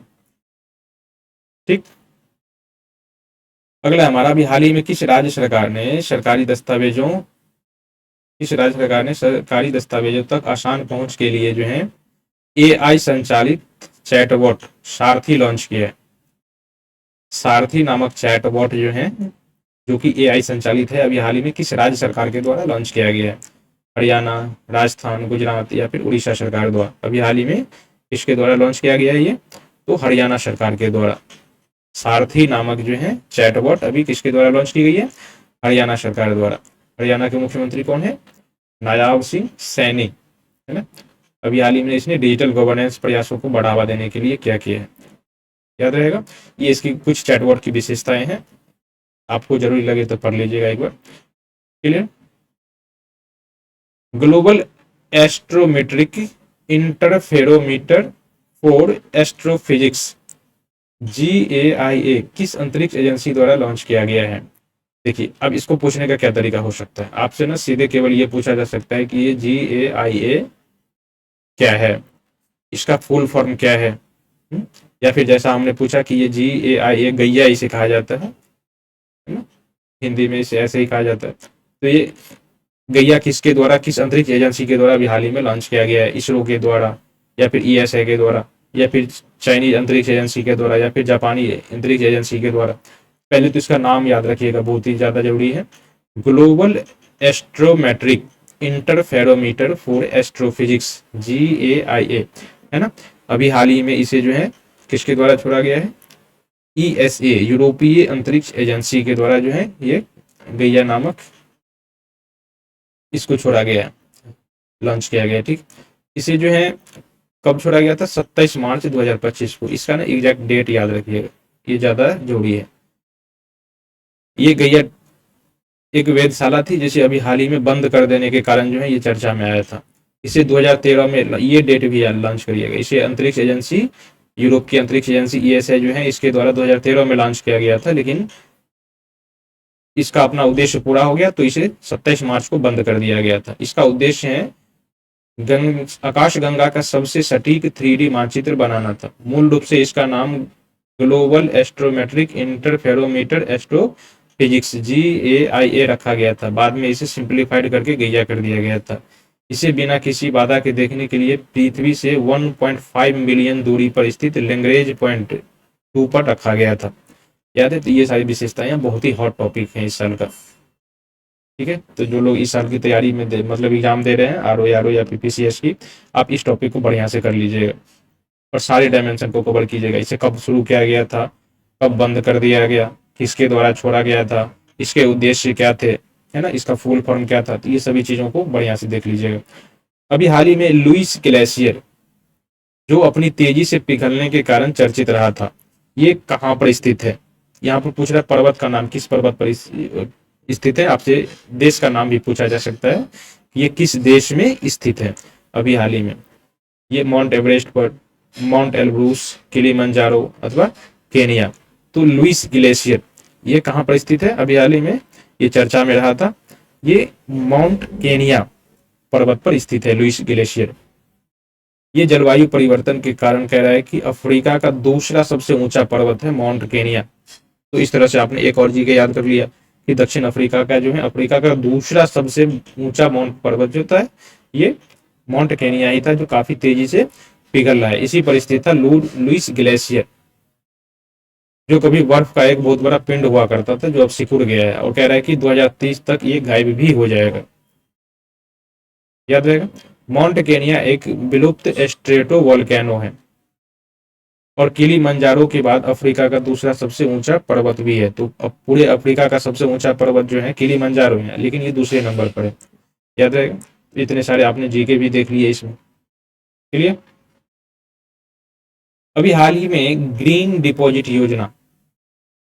ठीक, अगला हमारा भी हाल ही में किस राज्य सरकार ने सरकारी दस्तावेजों तक आसान पहुंच के लिए जो है AI संचालित चैटबॉट सारथी लॉन्च किया है। सारथी नामक चैटबॉट जो है, जो कि AI संचालित है, अभी हाल ही में किस राज्य सरकार के द्वारा लॉन्च किया गया है? हरियाणा, राजस्थान, गुजरात या फिर उड़ीसा सरकार द्वारा। अभी हाल ही में किसके द्वारा लॉन्च किया गया है ये? तो हरियाणा सरकार के द्वारा। सारथी नामक जो है चैटबॉट अभी किसके द्वारा लॉन्च की गई है? हरियाणा सरकार द्वारा। हरियाणा के मुख्यमंत्री कौन है? नायाब सिंह सैनी, है ना। अभी हाल ही में इसने डिजिटल गवर्नेंस प्रयासों को बढ़ावा देने के लिए क्या किया है? याद रहेगा, ये इसकी कुछ चैटबॉट की विशेषताएं हैं, आपको जरूरी लगे तो पढ़ लीजिएगा एक बार। Clear. Global astrometric interferometer for astrophysics GAIA किस अंतरिक्ष एजेंसी द्वारा लॉन्च किया गया है? देखिए, अब इसको पूछने का क्या तरीका हो सकता है आपसे ना, सीधे केवल ये पूछा जा सकता है कि ये GAIA क्या है, इसका फुल फॉर्म क्या है, या फिर जैसा हमने पूछा कि ये GAIA गैया इसे कहा जाता है ना, हिंदी में इसे ऐसे ही कहा जाता है। तो ये गैया किसके द्वारा, किस अंतरिक्ष एजेंसी के द्वारा अभी हाल ही में लॉन्च किया गया है? इसरो के द्वारा या फिर ESA के द्वारा या फिर चाइनीज अंतरिक्ष एजेंसी के द्वारा या फिर जापानी अंतरिक्ष एजेंसी के द्वारा? पहले तो इसका नाम याद रखिएगा, बहुत ही ज्यादा जरूरी है। Global astrometric interferometer for astrophysics GAIA, है ना। अभी हाल ही में इसे जो है किसके द्वारा छोड़ा गया है? ESA यूरोपीय अंतरिक्ष एजेंसी के द्वारा जो है ये गैया नामक इसको छोड़ा गया, लॉन्च किया गया। ठीक, इसे जो है कब छोड़ा गया था? 27 मार्च 2025 को। इसका ना एग्जैक्ट डेट याद रखिएगा, ये ज्यादा जरूरी है। ये गैया एक वेधशाला थी जिसे अभी हाल ही में बंद कर देने के कारण जो है ये चर्चा में आया था। इसे 2013 में, ये डेट भी लॉन्च करिएगा, इसे अंतरिक्ष एजेंसी, यूरोप की अंतरिक्ष एजेंसी ESA जो है इसके द्वारा 2013 में लॉन्च किया गया था, लेकिन इसका अपना उद्देश्य पूरा हो गया तो इसे 27 मार्च को बंद कर दिया गया था। इसका उद्देश्य है आकाश गंगा का सबसे सटीक 3D मानचित्र बनाना था। मूल रूप से इसका नाम global astrometric interferometer astrophysics GAIA रखा गया था, बाद में इसे सिंप्लीफाइड करके गैया कर दिया गया था। इसे बिना किसी बाधा के देखने के लिए पृथ्वी से 1.5 मिलियन दूरी पर स्थित लैग्रेंज पॉइंट 2 पर रखा गया था। याद है, तो ये सारी विशेषताएं बहुत ही हॉट टॉपिक है इस साल का। ठीक है, तो जो लोग इस साल की तैयारी में मतलब एग्जाम दे रहे हैं RO या PPCS की, आप इस टॉपिक को बढ़िया से कर लीजिएगा और सारे डायमेंशन को कवर कीजिएगा। इसे कब शुरू किया गया था, कब बंद कर दिया गया, किसके द्वारा छोड़ा गया था, इसके उद्देश्य क्या थे, है ना, इसका फुल फॉर्म क्या था, तो ये सभी चीजों को बढ़िया से देख लीजिएगा। अभी हाल ही में लुईस ग्लेशियर जो अपनी तेजी से पिघलने के कारण चर्चित रहा था, ये कहाँ पर स्थित है? यहाँ पर पूछ रहा है पर्वत का नाम, किस पर्वत पर स्थित है। आपसे देश का नाम भी पूछा जा सकता है, ये किस देश में स्थित है अभी हाल ही में। ये माउंट एवरेस्ट पर, माउंट एल्ब्रूस, किलिमंजारो अथवा केनिया। तो लुइस ग्लेशियर ये कहाँ पर स्थित है अभी हाल ही में, ये चर्चा में रहा था, ये माउंट केनिया पर्वत पर स्थित है लुइस ग्लेशियर। ये जलवायु परिवर्तन के कारण कह रहा है कि अफ्रीका का दूसरा सबसे ऊंचा पर्वत है माउंट केनिया। तो इस तरह से आपने एक और चीज याद कर लिया कि दक्षिण अफ्रीका का जो है, अफ्रीका का दूसरा सबसे ऊंचा माउंट पर्वत जो होता है ये माउंट केनिया ही था, जो काफी तेजी से पिघल रहा है। इसी पर स्थित था लुइस ग्लेशियर, जो कभी बर्फ का एक बहुत बड़ा पिंड हुआ करता था, जो अब सिकुड़ गया है, और कह रहा है कि 2030 तक ये गायब भी हो जाएगा। याद रहेगा, माउंट केनिया एक विलुप्त स्ट्रेटो वोल्केनो है और किलिमंजारो के बाद अफ्रीका का दूसरा सबसे ऊंचा पर्वत भी है। तो अब पूरे अफ्रीका का सबसे ऊंचा पर्वत जो है किलिमंजारो है, लेकिन ये दूसरे नंबर पर है। याद रहेगा, इतने सारे आपने जीके भी देख लिए इसमें। क्लियर। अभी हाल ही में ग्रीन डिपॉजिट योजना,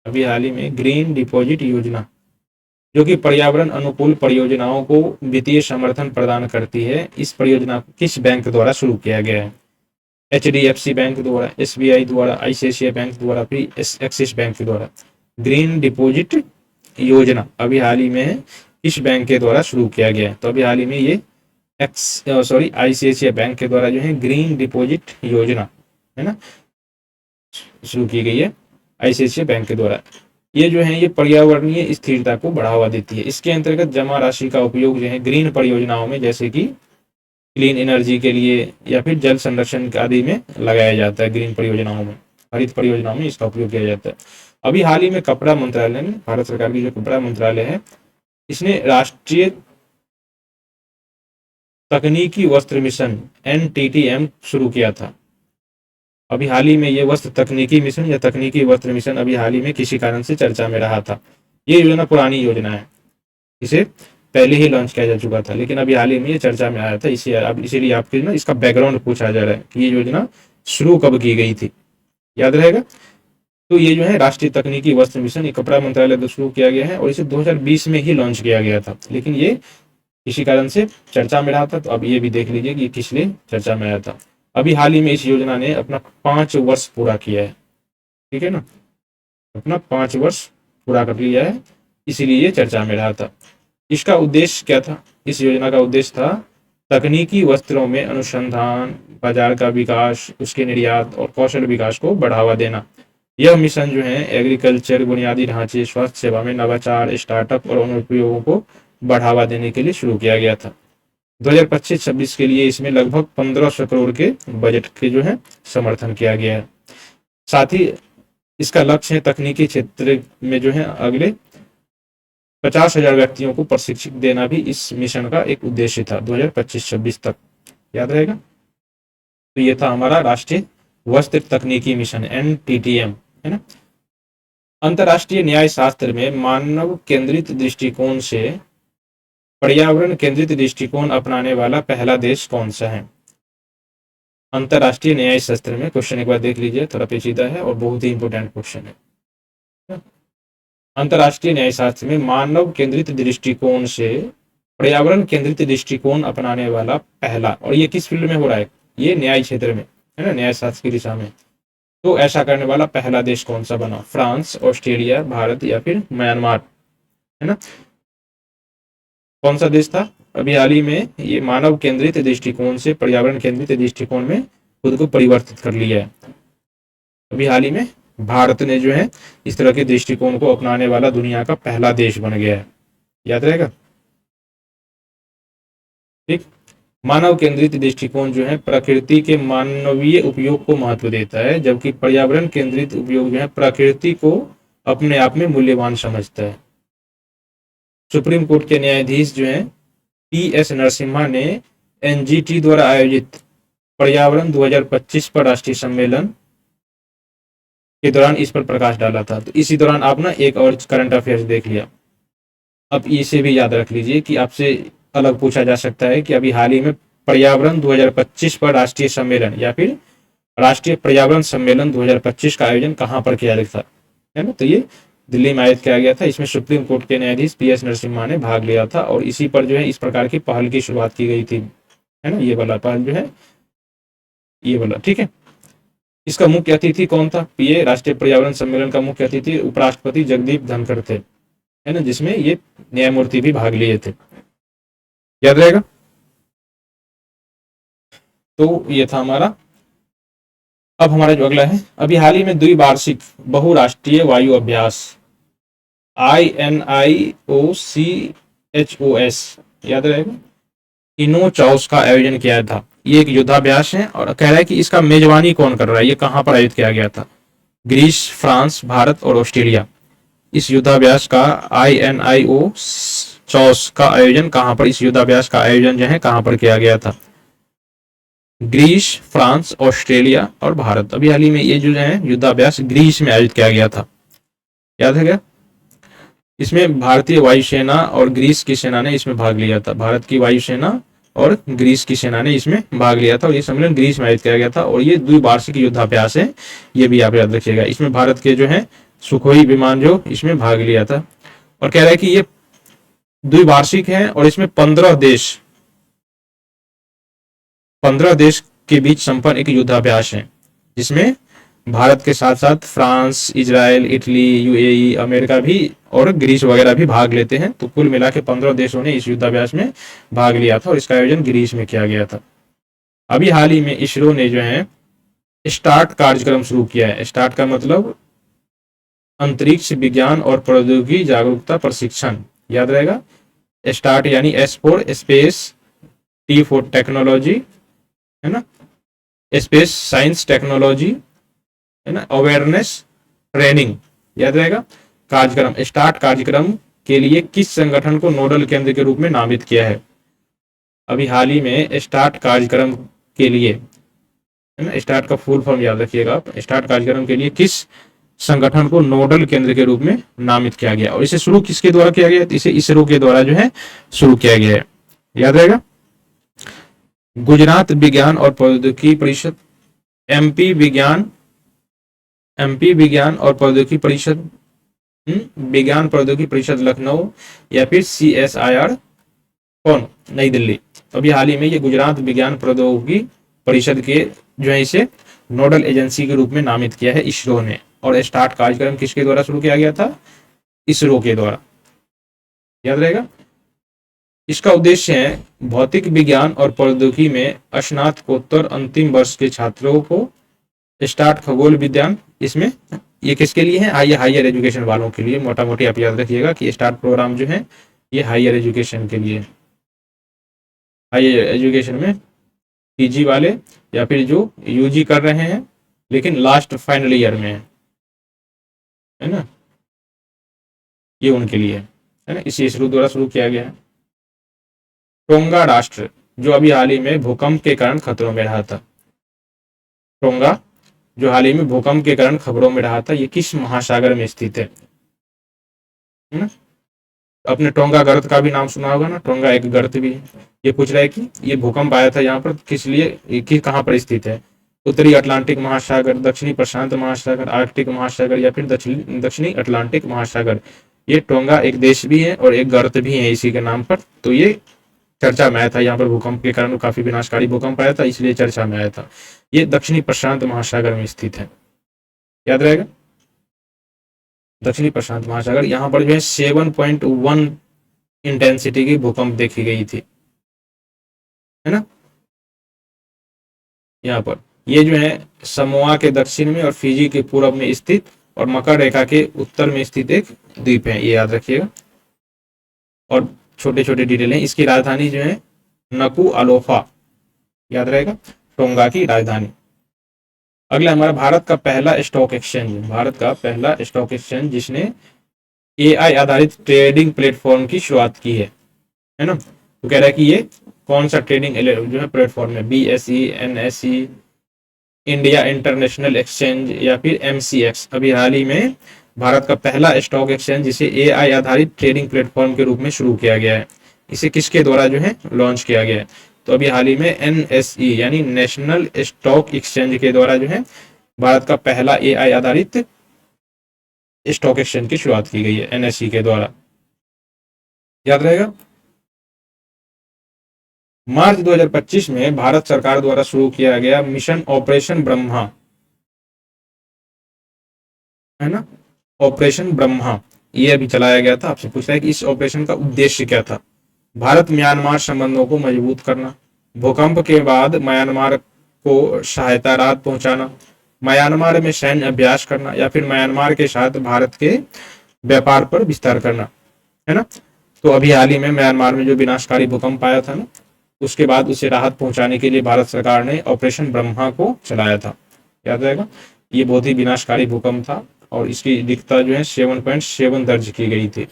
अभी हाल ही में ग्रीन डिपॉजिट योजना जो कि पर्यावरण अनुकूल परियोजनाओं को वित्तीय समर्थन प्रदान करती है, इस परियोजना को किस बैंक द्वारा शुरू किया गया है? HDFC बैंक द्वारा, SBI द्वारा, ICICI बैंक द्वारा, फिर एक्सिस बैंक द्वारा। ग्रीन डिपॉजिट योजना अभी हाल ही में किस बैंक के द्वारा शुरू किया गया है? तो अभी हाल ही में ये ICICI बैंक के द्वारा जो है ग्रीन डिपॉजिट योजना है ना शुरू की गई है ICICI बैंक के द्वारा। ये जो है ये पर्यावरणीय स्थिरता को बढ़ावा देती है। इसके अंतर्गत जमा राशि का उपयोग जो है ग्रीन परियोजनाओं में, जैसे कि क्लीन एनर्जी के लिए या फिर जल संरक्षण आदि में लगाया जाता है। ग्रीन परियोजनाओं में, हरित परियोजनाओं में इसका उपयोग किया जाता है। अभी हाल ही में कपड़ा मंत्रालय ने, भारत सरकार की जो कपड़ा मंत्रालय है, इसने राष्ट्रीय तकनीकी वस्त्र मिशन NTTM शुरू किया था। अभी हाल ही में ये वस्त्र तकनीकी मिशन या तकनीकी वस्त्र मिशन अभी हाल ही में किसी कारण से चर्चा में रहा था। ये योजना पुरानी योजना है, इसे पहले ही लॉन्च किया जा चुका था, लेकिन अभी हाल ही में ये चर्चा में आया था। इसीलिए आपके ना इसका बैकग्राउंड पूछा जा रहा है कि ये योजना शुरू कब की गई थी। याद रहेगा, तो ये जो है राष्ट्रीय तकनीकी वस्त्र मिशन, ये कपड़ा मंत्रालय द्वारा शुरू किया गया है और इसे 2020 में ही लॉन्च किया गया था, लेकिन ये किसी कारण से चर्चा में रहा था। तो अब ये भी देख लीजिए कि ये किस लिए चर्चा में आया था। अभी हाल ही में इस योजना ने अपना 5 वर्ष पूरा किया है, ठीक है ना, अपना 5 वर्ष पूरा कर लिया है, इसीलिए ये चर्चा में रहा था। इसका उद्देश्य क्या था? इस योजना का उद्देश्य था तकनीकी वस्त्रों में अनुसंधान, बाजार का विकास, उसके निर्यात और कौशल विकास को बढ़ावा देना। यह मिशन जो है एग्रीकल्चर, बुनियादी ढांचे, स्वास्थ्य सेवा में नवाचार, स्टार्टअप और अनुप्रयोगों को बढ़ावा देने के लिए शुरू किया गया था। 2025-26 के लिए इसमें लगभग 1500 करोड़ के बजट के जो है समर्थन किया गया है। साथ ही इसका लक्ष्य है तकनीकी क्षेत्र में जो है अगले 50,000 व्यक्तियों को प्रशिक्षित देना भी इस मिशन का एक उद्देश्य था 2025-26 तक। याद रहेगा, तो ये था हमारा राष्ट्रीय वस्त्र तकनीकी मिशन NTTM, है ना। अंतरराष्ट्रीय न्याय शास्त्र में मानव केंद्रित दृष्टिकोण से पर्यावरण केंद्रित दृष्टिकोण अपनाने वाला पहला देश कौन सा है? अंतरराष्ट्रीय न्याय शास्त्र में क्वेश्चन एक बार देख लीजिए, थोड़ा पेचीदा है और बहुत ही इंपोर्टेंट क्वेश्चन है। अंतरराष्ट्रीय न्याय शास्त्र में मानव केंद्रित दृष्टिकोण से पर्यावरण केंद्रित दृष्टिकोण अपनाने वाला पहला, और ये किस फील्ड में हो रहा है? ये न्याय क्षेत्र में, है ना, न्याय शास्त्र की दिशा में। तो ऐसा करने वाला पहला देश कौन सा बना? फ्रांस, ऑस्ट्रेलिया, भारत या फिर म्यांमार, है ना। कौन सा देश था? अभी हाल ही में ये मानव केंद्रित दृष्टिकोण से पर्यावरण केंद्रित दृष्टिकोण में खुद को परिवर्तित कर लिया है। अभी हाल ही में भारत ने जो है इस तरह के दृष्टिकोण को अपनाने वाला दुनिया का पहला देश बन गया है। याद रहेगा, ठीक। मानव केंद्रित दृष्टिकोण जो है प्रकृति के मानवीय उपयोग को महत्व देता है, जबकि पर्यावरण केंद्रित उपयोग जो है प्रकृति को अपने आप में मूल्यवान समझता है। सुप्रीम कोर्ट के न्यायाधीश जो है PS नरसिम्हा ने NGT द्वारा आयोजित पर्यावरण 2025 पर राष्ट्रीय सम्मेलन के दौरान इस पर प्रकाश डाला था। तो इसी दौरान आप ना एक और करंट अफेयर्स देख लिया। अब इसे भी याद रख लीजिए कि आपसे अलग पूछा जा सकता है कि अभी हाल ही में पर्यावरण 2025 पर राष्ट्रीय सम्मेलन या फिर राष्ट्रीय पर्यावरण सम्मेलन 2025 का आयोजन कहाँ पर किया गया था, है ना, तो ये दिल्ली में आयोजित किया गया था। इसमें सुप्रीम कोर्ट के न्यायाधीश PS नरसिम्हा ने भाग लिया था और इसी पर जो है इस प्रकार की पहल की शुरुआत की गई थी, है ना, ये वाला पहल जो है ये वाला, ठीक है। इसका मुख्य अतिथि कौन था, ये राष्ट्रीय पर्यावरण सम्मेलन का मुख्य अतिथि उपराष्ट्रपति जगदीप धनखड़ थे, है ना, जिसमें ये न्यायमूर्ति भी भाग लिए थे, याद रहेगा। तो ये था हमारा। अब हमारा जो अगला है, अभी हाल ही में द्विवार्षिक बहुराष्ट्रीय वायु अभ्यास INIOCHOS, याद रहेगा, इनोचॉस का आयोजन किया था। ये एक युद्धाभ्यास है और कह रहा है कि इसका मेजबानी कौन कर रहा है, ये कहाँ पर आयोजित किया गया था, ग्रीस, फ्रांस, भारत और ऑस्ट्रेलिया। इस युद्धाभ्यास का INIOCHOS का आयोजन कहाँ पर, इस युद्धाभ्यास का आयोजन जो है कहाँ पर किया गया था, ग्रीस, फ्रांस, ऑस्ट्रेलिया और भारत। अभी हाल ही में ये जो है युद्धाभ्यास ग्रीस में आयोजित किया गया था, याद है क्या। इसमें भारतीय वायुसेना और ग्रीस की सेना ने इसमें भाग लिया था, भारत की वायुसेना और ग्रीस की सेना ने इसमें भाग लिया था और ये सम्मेलन ग्रीस में आयोजित किया गया था और ये द्विवार्षिक युद्धाभ्यास है, ये भी आप याद रखिएगा। इसमें भारत के जो है सुखोई विमान जो इसमें भाग लिया था और कह रहा है कि ये द्विवार्षिक है और इसमें 15 देश के बीच संपन्न एक युद्धाभ्यास है, जिसमें भारत के साथ साथ France, Israel, Italy, UAE, America भी और ग्रीस वगैरह भी भाग लेते हैं। तो कुल मिला के 15 देशों ने इस युद्धाभ्यास में भाग लिया था और इसका आयोजन ग्रीस में किया गया था। अभी हाल ही में इसरो ने जो है स्टार्ट कार्यक्रम शुरू किया है। स्टार्ट का मतलब अंतरिक्ष विज्ञान और प्रौद्योगिकी जागरूकता प्रशिक्षण, याद रहेगा। स्टार्ट यानी S for space, T for technology, है ना, स्पेस साइंस टेक्नोलॉजी, है ना, अवेयरनेस ट्रेनिंग, याद रहेगा। कार्यक्रम, स्टार्ट कार्यक्रम के लिए किस संगठन को नोडल केंद्र के रूप में नामित किया है। अभी हाल ही में स्टार्ट कार्यक्रम के लिए, है ना, स्टार्ट का फुल फॉर्म याद रखिएगा आप, स्टार्ट कार्यक्रम के लिए किस संगठन को नोडल केंद्र के रूप में नामित किया गया और इसे शुरू किसके द्वारा किया गया, इसे इसरो के द्वारा जो है शुरू किया गया है, याद रहेगा। गुजरात विज्ञान और प्रौद्योगिकी परिषद, MP विज्ञान और प्रौद्योगिकी परिषद, विज्ञान प्रौद्योगिकी परिषद लखनऊ, या फिर CSIR कौन, नई दिल्ली। अभी हाल ही में ये गुजरात विज्ञान प्रौद्योगिकी परिषद के जो है इसे नोडल एजेंसी के रूप में नामित किया है इसरो ने और स्टार्ट कार्यक्रम किसके द्वारा शुरू किया गया था, इसरो के द्वारा, याद रहेगा। इसका उद्देश्य है भौतिक विज्ञान और प्रौद्योगिकी में स्नातकोत्तर अंतिम वर्ष के छात्रों को स्टार्ट खगोल विज्ञान, इसमें ये किसके लिए है, ये हायर एजुकेशन वालों के लिए। मोटा मोटी आप याद रखिएगा कि स्टार्ट प्रोग्राम जो है ये हायर एजुकेशन के लिए, हायर एजुकेशन में PG वाले या फिर जो UG कर रहे हैं लेकिन लास्ट फाइनल ईयर में है ना, ये उनके लिए है ना, इसी इसरो द्वारा शुरू किया गया है। टोंगा राष्ट्र जो अभी हाल ही में भूकंप के कारण खतरों में रहा था, टोंगा जो हाल ही में भूकंप के कारण खबरों में रहा था, ये किस महासागर में स्थित है ना। अपने टोंगा गर्त का भी नाम सुना होगा ना, टोंगा एक गर्त भी है। ये पूछ रहा है कि ये भूकंप आया था यहाँ पर किस लिए, कहाँ पर स्थित है, उत्तरी अटलांटिक महासागर, दक्षिणी प्रशांत महासागर, आर्कटिक महासागर या फिर दक्षिणी अटलांटिक महासागर। ये टोंगा एक देश भी है और एक गर्त भी है इसी के नाम पर। तो ये चर्चा में आया था, यहाँ पर भूकंप के कारण काफी विनाशकारी भूकंप आया था इसलिए चर्चा में आया था। ये दक्षिणी प्रशांत महासागर में स्थित है, याद रहेगा, दक्षिणी प्रशांत महासागर। यहाँ पर जो है 7.1 इंटेंसिटी की भूकंप देखी गई थी, है ना। यहाँ पर ये जो है समोआ के दक्षिण में और फिजी के पूर्व में स्थित और मकर रेखा के उत्तर में स्थित एक द्वीप है, ये याद रखिएगा। और छोटे छोटे डिटेल हैं। इसकी राजधानी जो है नकू अलोफा, याद रहेगा, टोंगा की राजधानी। अगला हमारा भारत का पहला स्टॉक एक्सचेंज, भारत का पहला स्टॉक एक्सचेंज जिसने AI आधारित ट्रेडिंग प्लेटफॉर्म की शुरुआत की है ना। तो कह रहा है कि ये कौन सा ट्रेडिंग जो है प्लेटफॉर्म है, BSE, NSE, India international exchange या फिर MCX। अभी हाल ही में भारत का पहला स्टॉक एक्सचेंज जिसे AI आधारित ट्रेडिंग प्लेटफॉर्म के रूप में शुरू किया गया है, इसे किसके द्वारा जो है लॉन्च किया गया है, तो अभी हाल ही में NSE यानी नेशनल स्टॉक एक्सचेंज के द्वारा जो है भारत का पहला AI आधारित स्टॉक एक्सचेंज की शुरुआत की गई है NSE के द्वारा, याद रहेगा। मार्च 2025 में भारत सरकार द्वारा शुरू किया गया मिशन ऑपरेशन ब्रह्मा, है ना, ऑपरेशन ब्रह्मा, ये अभी चलाया गया था। आपसे पूछ रहा है कि इस ऑपरेशन का उद्देश्य क्या था। भारत म्यांमार संबंधों को मजबूत करना, भूकंप के बाद म्यांमार को सहायता राहत पहुंचाना, म्यांमार में सैन्य अभ्यास करना, या फिर म्यांमार के साथ भारत के व्यापार पर विस्तार करना, है ना। तो अभी हाल ही में म्यांमार में जो विनाशकारी भूकंप आया था ना, उसके बाद उसे राहत पहुंचाने के लिए भारत सरकार ने ऑपरेशन ब्रह्मा को चलाया था, याद रहेगा। ये बहुत ही विनाशकारी भूकंप था और इसकी रिक्ता जो है 7.7 दर्ज की गई थी।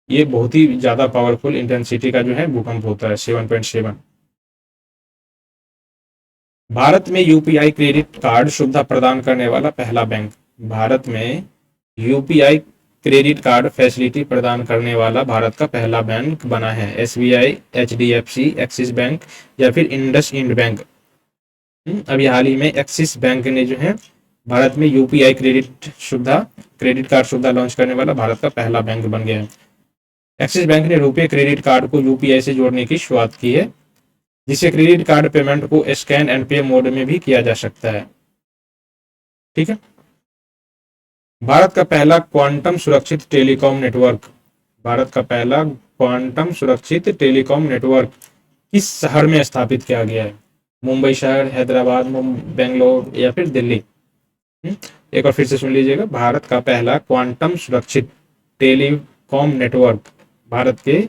ये बहुत ही ज्यादा पावरफुल इंटेंसिटी का जो है भूकंप होता है 7.7। भारत में यूपीआई क्रेडिट कार्ड सुविधा प्रदान करने वाला पहला बैंक, भारत में यूपीआई क्रेडिट कार्ड फैसिलिटी प्रदान करने वाला भारत का पहला बैंक बना है। SBI, HDFC, एक्सिस बैंक या फिर इंडसइंड बैंक। अभी हाल ही में एक्सिस बैंक ने जो है भारत में यूपीआई क्रेडिट कार्ड सुविधा लॉन्च करने वाला भारत का पहला बैंक बन गया है। एक्सिस बैंक ने रुपए क्रेडिट कार्ड को यूपीआई से जोड़ने की शुरुआत की है, जिससे क्रेडिट कार्ड पेमेंट को स्कैन एंड पे मोड में भी किया जा सकता है, ठीक है। भारत का पहला क्वांटम सुरक्षित टेलीकॉम नेटवर्क, भारत का पहला क्वांटम सुरक्षित टेलीकॉम नेटवर्क किस शहर में स्थापित किया गया है। मुंबई शहर, हैदराबाद, बेंगलोर या फिर दिल्ली। एक बार फिर से सुन लीजिएगा, भारत का पहला क्वांटम सुरक्षित टेलीकॉम नेटवर्क भारत के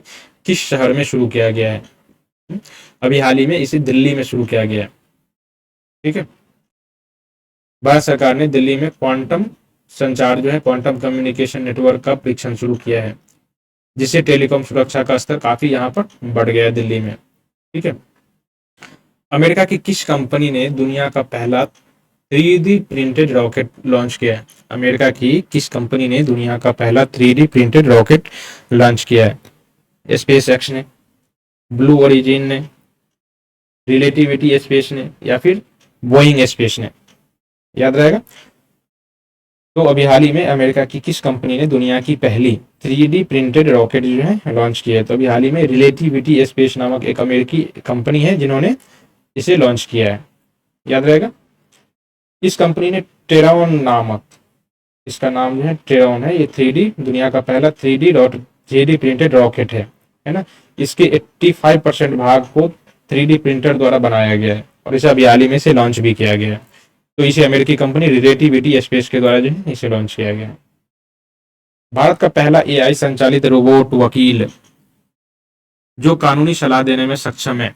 किस शहर में शुरू किया गया है। अभी हाल ही में इसे दिल्ली में शुरू किया गया है, ठीक है। भारत सरकार ने दिल्ली में क्वांटम संचार जो है क्वांटम कम्युनिकेशन नेटवर्क का परीक्षण शुरू किया है, जिससे टेलीकॉम सुरक्षा का स्तर काफी यहाँ पर बढ़ गया है दिल्ली में, ठीक है। अमेरिका की किस कंपनी ने दुनिया का पहला 3D प्रिंटेड रॉकेट लॉन्च किया है। अमेरिका की किस कंपनी ने दुनिया का पहला 3D प्रिंटेड रॉकेट लॉन्च किया है। स्पेस एक्स ने, ब्लू ओरिजिन ने, रिलेटिविटी स्पेस ने या फिर बोइंग स्पेस ने, याद रहेगा। तो अभी हाल ही में अमेरिका की किस कंपनी ने दुनिया की पहली 3D प्रिंटेड रॉकेट जो है लॉन्च किया है। तो अभी हाल ही में रिलेटिविटी स्पेस नामक एक अमेरिकी कंपनी है जिन्होंने इसे लॉन्च किया है, याद रहेगा। इस कंपनी ने टेरॉन नामक, इसका नाम जो है टेरॉन है, ये 3D दुनिया का पहला 3D प्रिंटेड रॉकेट है ना। इसके 85% भाग को 3D प्रिंटर द्वारा बनाया गया है और इसे अभी हाल ही में से लॉन्च भी किया गया है। तो इसे अमेरिकी कंपनी रिलेटिविटी स्पेस के द्वारा जो है इसे लॉन्च किया गया है। भारत का पहला AI संचालित रोबोट वकील जो कानूनी सलाह देने में सक्षम है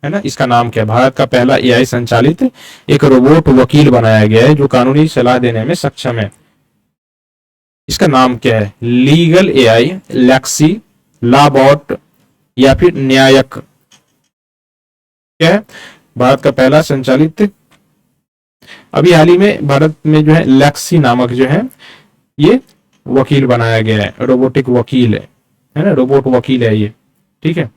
ना, इसका नाम क्या है। भारत का पहला AI संचालित एक रोबोट वकील बनाया गया है जो कानूनी सलाह देने में सक्षम है, इसका नाम क्या है। लीगल AI, लेक्सी, लॉबॉट या फिर न्यायक, क्या है भारत का पहला संचालित। अभी हाल ही में भारत में जो है लेक्सी नामक जो है ये वकील बनाया गया है, रोबोटिक वकील है ना, रोबोट वकील है ये, ठीक है।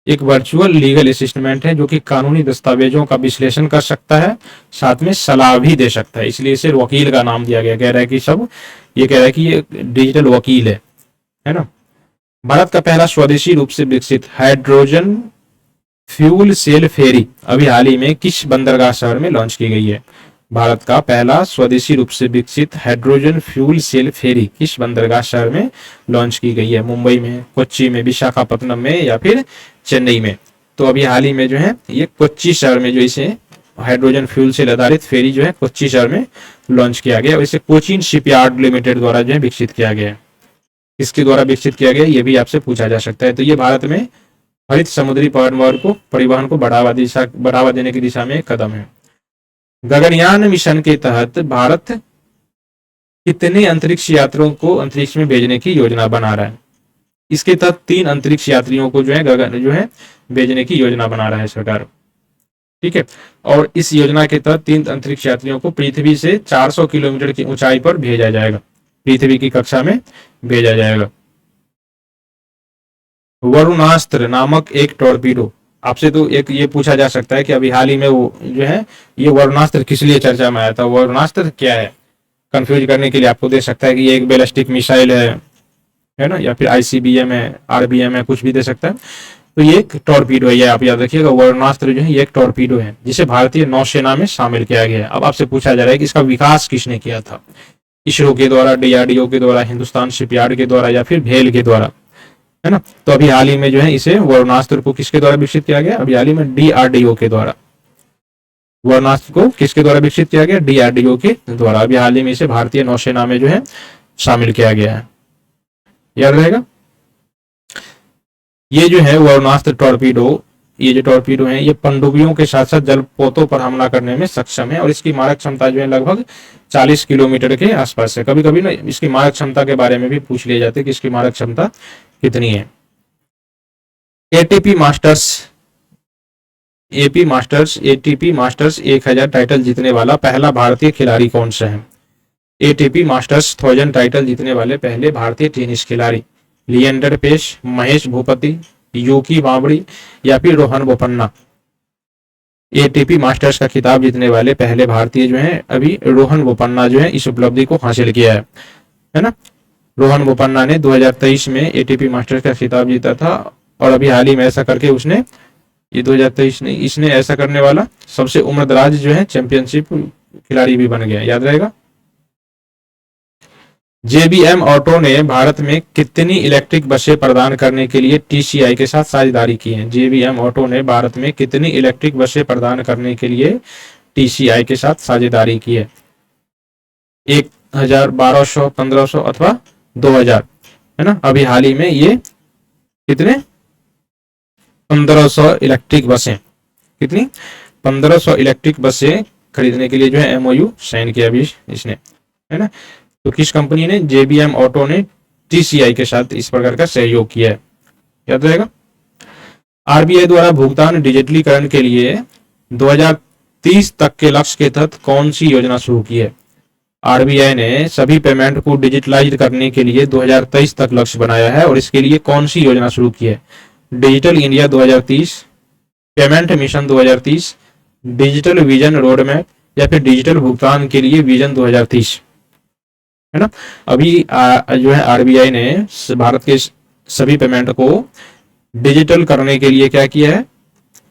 एक वर्चुअल लीगल असिस्टेंट है जो कि कानूनी दस्तावेजों का विश्लेषण कर सकता है, साथ में सलाह भी दे सकता है, इसलिए इसे वकील का नाम दिया गया। कह रहा है कि सब ये कह रहा है कि ये डिजिटल वकील है ना। भारत का पहला स्वदेशी रूप से विकसित हाइड्रोजन फ्यूल सेल फेरी अभी हाल ही में किस बंदरगाह शहर में लॉन्च की गई है। भारत का पहला स्वदेशी रूप से विकसित हाइड्रोजन फ्यूल सेल फेरी किस बंदरगाह शहर में लॉन्च की गई है। मुंबई में, कोच्चि में, विशाखापट्टनम में या फिर चेन्नई में। तो अभी हाल ही में जो है ये कोच्चि शहर में जो इसे हाइड्रोजन फ्यूल सेल आधारित फेरी जो है कोच्चि शहर में लॉन्च किया गया और इसे कोचिन शिपयार्ड लिमिटेड द्वारा जो है विकसित किया गया है। किसके द्वारा विकसित किया गया ये भी आपसे पूछा जा सकता है। तो ये भारत में हरित समुद्री परिवहन को बढ़ावा देने की दिशा में एक कदम है। गगनयान मिशन के तहत भारत कितने अंतरिक्ष यात्रियों को अंतरिक्ष में भेजने की योजना बना रहा है। इसके तहत 3 अंतरिक्ष यात्रियों को जो है गगन जो है भेजने की योजना बना रहा है सरकार, ठीक है। और इस योजना के तहत 3 अंतरिक्ष यात्रियों को पृथ्वी से 400 किलोमीटर की ऊंचाई पर भेजा जाएगा, पृथ्वी की कक्षा में भेजा जाएगा। वरुणास्त्र नामक एक टॉर्पीडो। आपसे तो एक ये पूछा जा सकता है कि अभी हाल ही में वो जो है ये वरुणास्त्र किस लिए चर्चा में आया था, वरुणास्त्र क्या है, कंफ्यूज करने के लिए आपको दे सकता है कि ये एक बैलिस्टिक मिसाइल है ना, या फिर आईसीबीएम है, आरबीएम है, कुछ भी दे सकता है। तो ये एक टॉर्पीडो है, ये आप याद रखिएगा, वरुणास्त्र जो है ये एक टॉर्पीडो है जिसे भारतीय नौसेना में शामिल किया गया है। अब आपसे पूछा जा रहा है कि इसका विकास किसने किया था, इसरो के द्वारा, डीआरडीओ के द्वारा, हिंदुस्तान शिपयार्ड के द्वारा, या फिर भेल के द्वारा, है ना। तो अभी हाल ही में जो है इसे वरुणास्त्र को किसके द्वारा विकसित किया गया, अभी हाल ही में डीआरडीओ के द्वारा। वरुणास्त्र को किसके द्वारा विकसित किया गया, डीआरडीओ के द्वारा। अभी हाल ही में इसे भारतीय नौसेना में जो है शामिल किया गया है, याद रहेगा। ये जो है वरुणास्त्र टॉर्पीडो, ये जो टॉर्पीडो है ये पनडुब्बियों के साथ साथ जलपोतों पर हमला करने में सक्षम है और इसकी मारक क्षमता जो है लगभग 40 किलोमीटर के आसपास है। कभी कभी ना इसकी मारक क्षमता के बारे में भी पूछ लिए जाते हैं कि इसकी मारक क्षमता कितनी है। ATP masters, ATP masters 1000 title जीतने वाला पहला भारतीय खिलाड़ी कौन सा है। एटीपी मास्टर्स 1000 टाइटल जीतने वाले पहले भारतीय टेनिस खिलाड़ी, लिएंडर पेस, महेश भूपति, यूकी बावड़ी, या फिर रोहन बोपन्ना। एटीपी मास्टर्स का खिताब जीतने वाले पहले भारतीय जो है अभी रोहन बोपन्ना जो है इस उपलब्धि को हासिल किया है ना। रोहन बोपन्ना ने 2023 में एटीपी मास्टर्स का खिताब जीता था और अभी हाल ही में ऐसा करके उसने, ये 2023 नहीं, इसने ऐसा करने वाला सबसे उम्रदराज जो है चैंपियनशिप खिलाड़ी भी बन गया, याद रहेगा। जेबीएम ऑटो ने भारत में कितनी इलेक्ट्रिक बसें प्रदान करने के लिए टीसीआई के साथ साझेदारी की है। जेबीएम ऑटो ने भारत में कितनी इलेक्ट्रिक बसें प्रदान करने के लिए टीसीआई के साथ साझेदारी की है। 1000, 1200, 1500 अथवा 2000, है ना। अभी हाल ही में ये कितने 1500 इलेक्ट्रिक बसें, कितनी 1500 इलेक्ट्रिक बसें खरीदने के लिए जो है एमओयू साइन किया अभी इसने, है ना। तो किस कंपनी ने, जेबीएम ऑटो ने टीसीआई के साथ इस प्रकार का सहयोग किया है, याद रहेगा। आरबीआई द्वारा भुगतान डिजिटलीकरण के लिए 2030 तक के लक्ष्य के तहत कौन सी योजना शुरू की है। आरबीआई ने सभी पेमेंट को डिजिटलाइज करने के लिए 2023 तक लक्ष्य बनाया है और इसके लिए कौन सी योजना शुरू की है। Digital India 2030, payment mission 2030, digital vision road map, या फिर डिजिटल भुगतान के लिए विजन 2030, है ना। अभी जो है आरबीआई ने भारत के सभी पेमेंट को डिजिटल करने के लिए क्या किया है,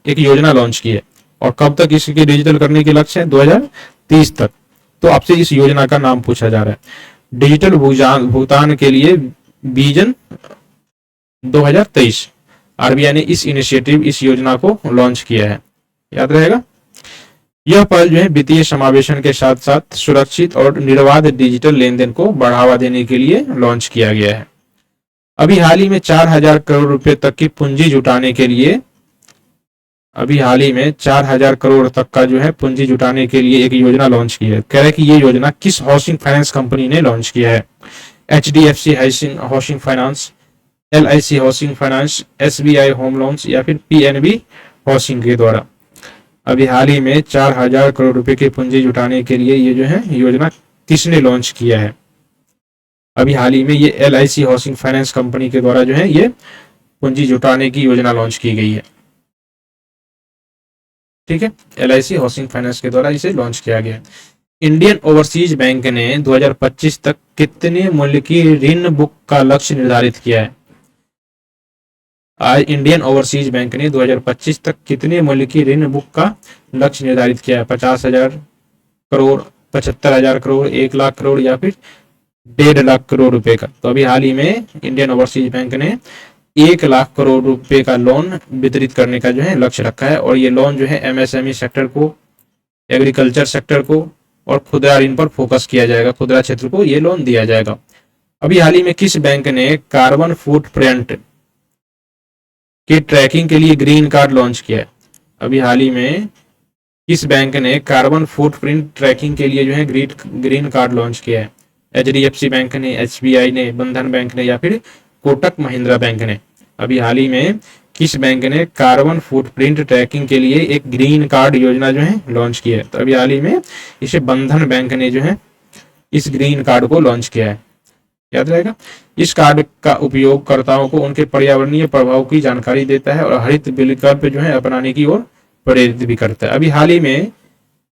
एक योजना लॉन्च की है। और कब तक इसके डिजिटल करने के लक्ष्य है, 2030 तक। तो आपसे इस योजना का नाम पूछा जा रहा है, डिजिटल भुगतान के लिए विजन 2023। आरबीआई ने इस इनिशिएटिव, इस योजना को लॉन्च किया है, याद रहेगा। यह पहल जो है वित्तीय समावेशन के साथ साथ सुरक्षित और निर्बाध डिजिटल लेन देन को बढ़ावा देने के लिए लॉन्च किया गया है। अभी हाल ही में 4000 करोड़ रुपए तक की पूंजी जुटाने के लिए, अभी हाल ही में 4000 करोड़ तक का जो है पूंजी जुटाने के लिए एक योजना लॉन्च की है। कह रहे हैं कि ये योजना किस हाउसिंग फाइनेंस कंपनी ने लॉन्च किया है। HDFC housing finance, LIC housing finance, SBI home loans, या फिर पीएनबी हाउसिंग के द्वारा। अभी हाल ही में 4000 करोड़ रुपए की पूंजी जुटाने के लिए ये जो है योजना किसने लॉन्च किया है। अभी हाल ही में ये एलआईसी हाउसिंग फाइनेंस कंपनी के द्वारा जो है ये पूंजी जुटाने की योजना लॉन्च की गई है, ठीक है। एलआईसी हाउसिंग फाइनेंस के द्वारा इसे लॉन्च किया गया। इंडियन ओवरसीज बैंक ने 2025 तक कितने मूल्य की ऋण बुक का लक्ष्य निर्धारित किया है। आज इंडियन ओवरसीज बैंक ने 2025 तक कितने मूल्य की ऋण बुक का लक्ष्य निर्धारित किया है। 50,000 करोड़, 75,000 करोड़, 1 लाख करोड़, या फिर 1.5 लाख करोड़ रुपए का। तो अभी हाल ही में इंडियन ओवरसीज बैंक ने 1 लाख करोड़ रुपए का लोन वितरित करने का जो है लक्ष्य रखा है और ये लोन जो है एमएसएमई सेक्टर को, एग्रीकल्चर सेक्टर को और खुदरा ऋण पर फोकस किया जाएगा, खुदरा क्षेत्र को ये लोन दिया जाएगा। अभी हाल ही में किस बैंक ने कार्बन फुटप्रिंट के ट्रैकिंग के लिए ग्रीन कार्ड लॉन्च किया है। अभी हाल ही में किस बैंक ने कार्बन फुटप्रिंट ट्रैकिंग के लिए जो है ग्रीन कार्ड लॉन्च किया है। एचडीएफसी बैंक ने, एसबीआई ने, बंधन बैंक ने, या फिर कोटक महिंद्रा बैंक ने। अभी हाल ही में किस बैंक ने कार्बन फुटप्रिंट ट्रैकिंग के लिए एक ग्रीन कार्ड योजना जो है लॉन्च की है। तो अभी हाल ही में इसे बंधन बैंक ने जो है इस ग्रीन कार्ड को लॉन्च किया है, याद रहेगा। इस कार्ड का उपयोगकर्ताओं को उनके पर्यावरणीय प्रभाव की जानकारी देता है और हरित विकल्प जो है अपनाने की ओर प्रेरित भी करता है। अभी हाल ही में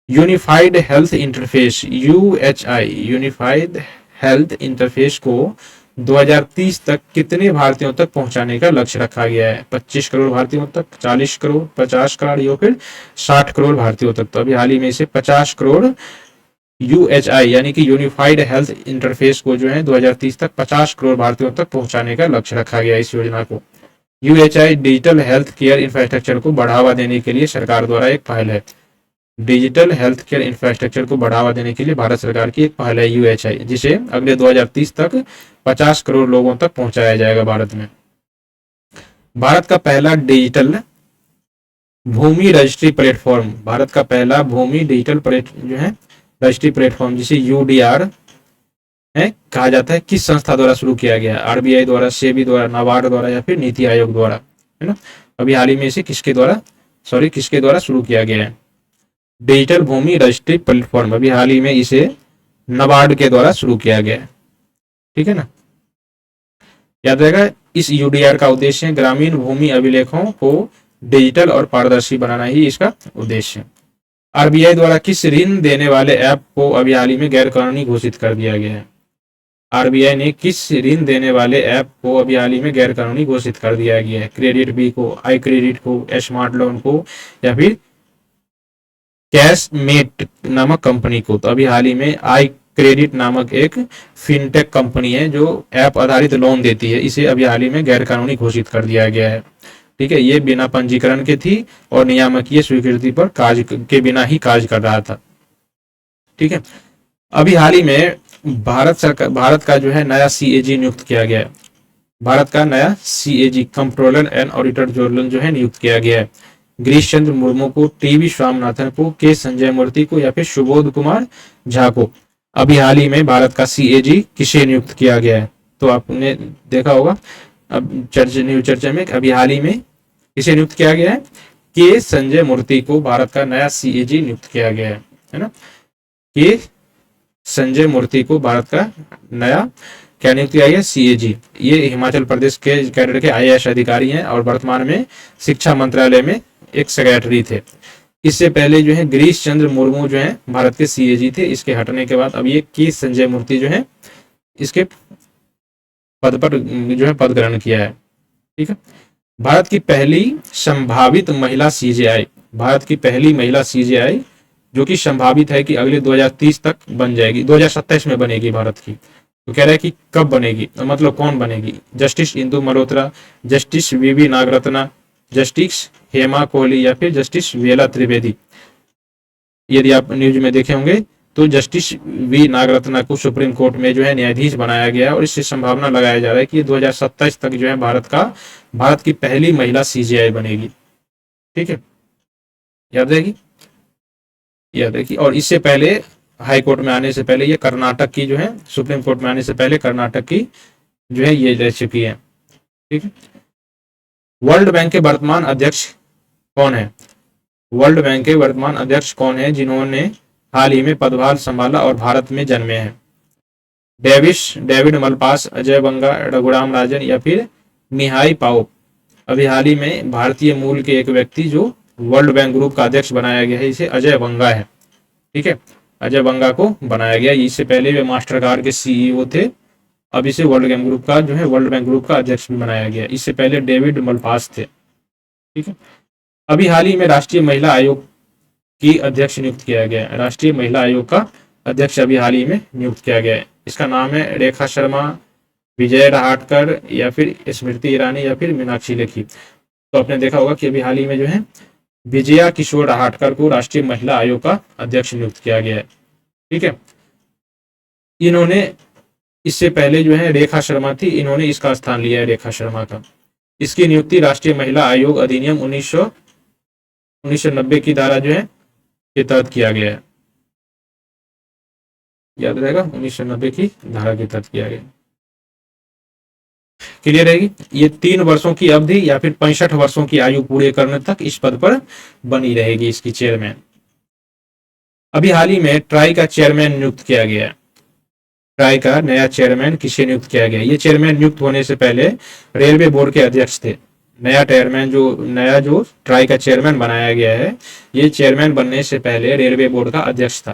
unified health interface UHI unified health interface को 2030 तक कितने भारतीयों तक पहुंचाने का लक्ष्य रखा गया है? 25 करोड़ भारतीयों तक, 40 करोड़, 50 करोड़ या फिर 60 करोड़ भारतीयों तक। तो अभी हाल ही में इसे 50 करोड़ यूएचआई यानी कि यूनिफाइड हेल्थ इंटरफेस को जो है 2030 तक 50 करोड़ भारतीयों तक पहुंचाने का लक्ष्य रखा गया इस योजना को। यूएचआई डिजिटल हेल्थ केयर इंफ्रास्ट्रक्चर को बढ़ावा देने के लिए सरकार द्वारा एक पहल है। डिजिटल हेल्थ केयर इंफ्रास्ट्रक्चर को बढ़ावा देने के लिए भारत सरकार की एक पहल है यूएचआई, जिसे अगले 2030 तक 50 करोड़ लोगों तक पहुंचाया जाएगा भारत में। भारत का पहला डिजिटल भूमि रजिस्ट्री प्लेटफॉर्म, भारत का पहला भूमि डिजिटल जो है रजिस्ट्री प्लेटफॉर्म जिसे यूडीआर है कहा जाता है, किस संस्था द्वारा शुरू किया गया? आरबीआई द्वारा, सेबी द्वारा, नाबार्ड द्वारा या फिर नीति आयोग द्वारा, है ना। अभी हाल ही में इसे किसके द्वारा शुरू किया गया है? डिजिटल भूमि रजिस्ट्री प्लेटफॉर्म अभी हाल ही में इसे नाबार्ड के द्वारा शुरू किया गया है, ठीक है ना। याद रहेगा, इस यूडीआर का उद्देश्य है ग्रामीण भूमि अभिलेखों को डिजिटल और पारदर्शी बनाना ही इसका उद्देश्य है। आरबीआई द्वारा किस ऋण देने वाले ऐप को अभी हाल ही में गैर कानूनी घोषित कर दिया गया है? आरबीआई ने किस ऋण देने वाले ऐप को अभी हाल ही में गैर कानूनी घोषित कर दिया गया है? क्रेडिट बी को, आई क्रेडिट को, स्मार्ट लोन को या फिर कैशमेट नामक कंपनी को? तो अभी हाल ही में आई क्रेडिट नामक एक फिनटेक कंपनी है जो ऐप आधारित लोन देती है, इसे अभी हाल ही में गैर कानूनी घोषित कर दिया गया है, ठीक है। ये बिना पंजीकरण के थी और नियामकीय स्वीकृति पर के बिना ही कार्य कर रहा था, ठीक है। अभी हाल ही में भारत का जो है नया सीएजी नियुक्त किया गया है। भारत का नया CAG controller and auditor general जो है नियुक्त किया गया है। गिरीश चंद्र मुर्मू को, टीवी स्वामीनाथन को, के संजय मूर्ति को या फिर सुबोध कुमार झा को? अभी हाल ही में भारत का सीएजी किसे नियुक्त किया गया है? तो आपने देखा होगा अब न्यूज चर्चा में, अभी हाल ही में किसे नियुक्त किया गया है? के संजय मूर्ति को भारत का नया सीएजी नियुक्त किया गया है ना। के संजय मूर्ति को भारत का नया क्या नियुक्त किया गया? सीएजी। ये हिमाचल प्रदेश के कैडर के आईएएस अधिकारी हैं और वर्तमान में शिक्षा मंत्रालय में एक सेक्रेटरी थे। इससे पहले जो है गिरीश चंद्र मुर्मू जो है भारत के सीएजी थे। इसके हटने के बाद अब ये के संजय मूर्ति जो है इसके पद पर जो है पद ग्रहण किया है, ठीक है। भारत की पहली संभावित महिला सीजेआई, भारत की पहली महिला सीजेआई जो कि संभावित है कि अगले 2030 तक बन जाएगी, 2027 में बनेगी भारत की। तो कह रहा है कि कब बनेगी, तो मतलब कौन बनेगी? जस्टिस इंदु मल्होत्रा, जस्टिस वीवी नागरत्ना, जस्टिस हेमा कोहली या फिर जस्टिस वेला त्रिवेदी। यदि आप न्यूज में देखे होंगे तो जस्टिस वी नागरत्ना को सुप्रीम कोर्ट में जो है न्यायाधीश बनाया गया है और इससे संभावना लगाया जा रहा है कि 2027 तक जो है भारत की पहली महिला सीजेआई बनेगी, ठीक है। याद रहेगी। और इससे पहले हाई कोर्ट में आने से पहले ये कर्नाटक की जो है, सुप्रीम कोर्ट में आने से पहले कर्नाटक की जो है ये रह चुकी है, ठीक है। वर्ल्ड बैंक के वर्तमान अध्यक्ष कौन है? वर्ल्ड बैंक के वर्तमान अध्यक्ष कौन है जिन्होंने हाल ही में पदभार संभाला और भारत में जन्मे हैं? डेविड मलपास, अजय बंगा, रघुराम राजन या फिर मिहाई पाओ? अभी हाल ही में भारतीय मूल के एक व्यक्ति जो वर्ल्ड बैंक ग्रुप का अध्यक्ष बनाया गया है, इसे अजय बंगा है, ठीक है। अजय बंगा को बनाया गया। इससे पहले वे मास्टर कार्ड के सीईओ थे, अब इसे वर्ल्ड बैंक ग्रुप का अध्यक्ष भी बनाया गया। इससे पहले डेविड मलपास थे, ठीक है। अभी हाल ही में राष्ट्रीय महिला आयोग की अध्यक्ष नियुक्त किया गया है। राष्ट्रीय महिला आयोग का अध्यक्ष अभी हाल ही में नियुक्त किया गया है। इसका नाम है रेखा शर्मा, विजय रहाटकर या फिर स्मृति ईरानी या फिर मीनाक्षी लेखी। तो आपने देखा होगा कि अभी हाल ही में जो है विजया किशोर रहाटकर को राष्ट्रीय महिला आयोग का अध्यक्ष नियुक्त किया गया है, ठीक है। इन्होंने इससे पहले जो है रेखा शर्मा थी, इन्होंने इसका स्थान लिया है रेखा शर्मा का। इसकी नियुक्ति राष्ट्रीय महिला आयोग अधिनियम 1990 की धारा जो है के तहत किया गया है। याद रहेगा, 1990 की धारा के तहत किया गया। क्लियर रहेगी। ये 3 वर्षों की अवधि या फिर 65 वर्षों की आयु पूरे करने तक इस पद पर बनी रहेगी इसकी चेयरमैन। अभी हाल ही में ट्राई का चेयरमैन नियुक्त किया गया है। ट्राई का नया चेयरमैन किसे नियुक्त किया गया? ये चेयरमैन नियुक्त होने से पहले रेलवे बोर्ड के अध्यक्ष थे। नया जो ट्राई का चेयरमैन बनाया गया है, ये चेयरमैन बनने से पहले रेलवे बोर्ड का अध्यक्ष था।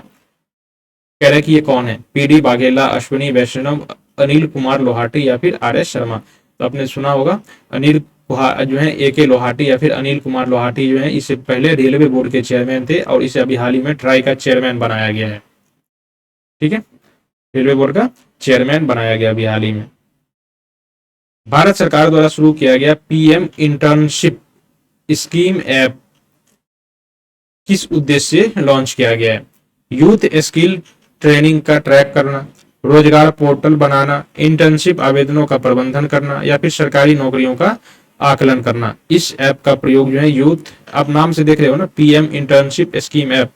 कह रहे कि ये कौन है? पीडी वाघेला, अश्विनी वैष्णव, अनिल कुमार लोहाटी या फिर आर एस शर्मा। तो आपने सुना होगा अनिल जो है ए के लोहाटी या फिर अनिल कुमार लोहाटी जो है, इससे पहले रेलवे बोर्ड के चेयरमैन थे और इसे अभी हाल ही में ट्राई का चेयरमैन बनाया गया है। ठीक है, रेलवे बोर्ड का चेयरमैन बनाया गया अभी हाल ही में। भारत सरकार द्वारा शुरू किया गया पीएम इंटर्नशिप स्कीम ऐप किस उद्देश्य से लॉन्च किया गया है? यूथ स्किल ट्रेनिंग का ट्रैक करना, रोजगार पोर्टल बनाना, इंटर्नशिप आवेदनों का प्रबंधन करना या फिर सरकारी नौकरियों का आकलन करना। इस ऐप का प्रयोग जो है यूथ, आप नाम से देख रहे हो ना, पीएम इंटर्नशिप स्कीम ऐप,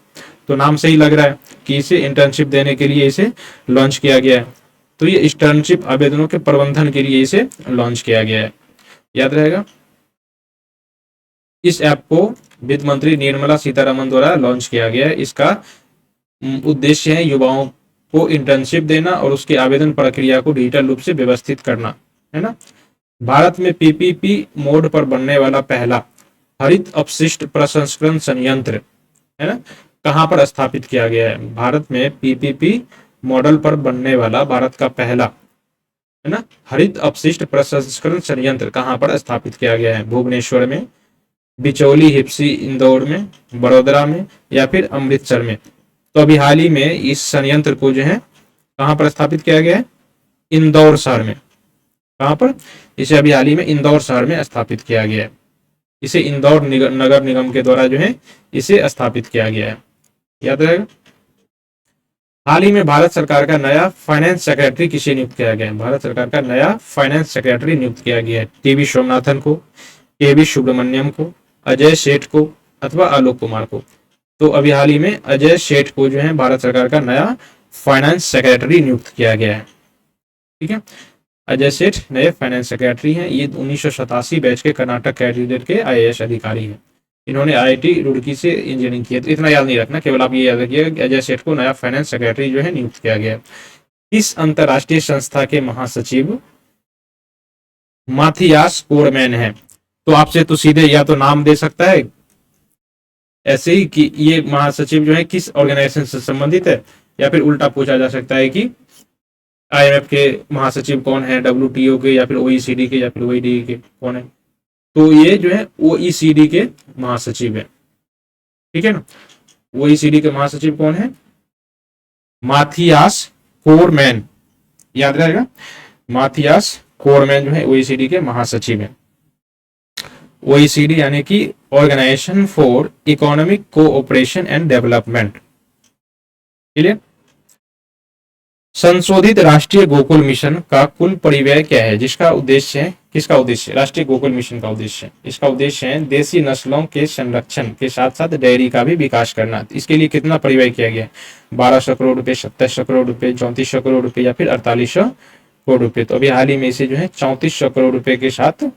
तो नाम से ही लग रहा है कि इसे इंटर्नशिप देने के लिए इसे लॉन्च किया गया है। तो ये इंटर्नशिप आवेदनों के प्रबंधन के लिए इसे लॉन्च किया गया है, याद रहेगा। इस ऐप को वित्त मंत्री निर्मला सीतारमन द्वारा लॉन्च किया गया है। इसका उद्देश्य है युवाओं को इंटर्नशिप देना और उसके आवेदन प्रक्रिया को डिजिटल रूप से व्यवस्थित करना, है ना। भारत में पीपीपी मोड पर बनने वाला पहला हरित अपशिष्ट प्रसंस्करण संयंत्र, है ना, कहां पर स्थापित किया गया है? भारत में पीपीपी मॉडल पर बनने वाला भारत का पहला, है ना, हरित अपशिष्ट प्रसंस्करण संयंत्र कहां पर स्थापित किया गया है? भुवनेश्वर में, बिचौली हिप्सी इंदौर में, बड़ोदरा में या फिर अमृतसर में। तो अभी हाल ही में इस संयंत्र को जो है कहां पर स्थापित किया गया है? इंदौर शहर में। कहां पर? इसे अभी हाल ही में इंदौर शहर में स्थापित किया गया है। इसे इंदौर नगर निगम के द्वारा जो है इसे स्थापित किया गया है, याद रहेगा। हाल ही में भारत सरकार का नया फाइनेंस सेक्रेटरी किसे नियुक्त किया गया है? भारत सरकार का नया फाइनेंस सेक्रेटरी नियुक्त किया गया है टीवी सोमनाथन को, केवी सुब्रमण्यम को, अजय सेठ को अथवा आलोक कुमार को। तो अभी हाल ही में अजय सेठ को जो है भारत सरकार का नया फाइनेंस सेक्रेटरी नियुक्त किया गया है। ठीक है, अजय सेठ नए फाइनेंस सेक्रेटरी हैं। ये 1987 बैच के कर्नाटक कैडेट के आईएएस अधिकारी हैं। इन्होंने आईआईटी रुड़की से इंजीनियरिंग की है। तो इतना याद नहीं रखना, केवल आप ये याद रखिएगा कि अजय सेठ को नया फाइनेंस सेक्रेटरी जो है नियुक्त किया गया है। इस अंतरराष्ट्रीय संस्था के महासचिव माथियास कोरमैन है। तो आपसे तो सीधे या तो नाम दे सकता है ऐसे ही कि ये महासचिव जो है किस ऑर्गेनाइजेशन से संबंधित है, या फिर उल्टा पूछा जा सकता है कि आईएमएफ के महासचिव कौन है, डब्ल्यूटीओ के या फिर ओईसीडी के या फिर ओईडी के कौन है। तो ये जो है ओईसीडी के महासचिव है। ठीक है ना, ओईसीडी के महासचिव कौन है? माथियास कोरमैन, याद रहेगा। माथियास कोरमैन जो है ओईसीडी के महासचिव है। ओईसीडी यानी कि organization for economic cooperation and development. Clear. संशोधित राष्ट्रीय गोकुल मिशन का कुल परिव्यय क्या है, जिसका उद्देश्य है, किसका उद्देश्य? राष्ट्रीय गोकुल मिशन का उद्देश्य, इसका उद्देश्य है देसी नस्लों के संरक्षण के साथ साथ डेयरी का भी विकास करना। इसके लिए कितना परिव्यय किया गया? 1200 करोड़ रुपए, 2700 करोड़ रुपए, 3400 करोड़ रुपए या फिर 4800 करोड़ रुपए। तो अभी हाल ही में इसे जो है 3400 करोड़ रुपए के साथ,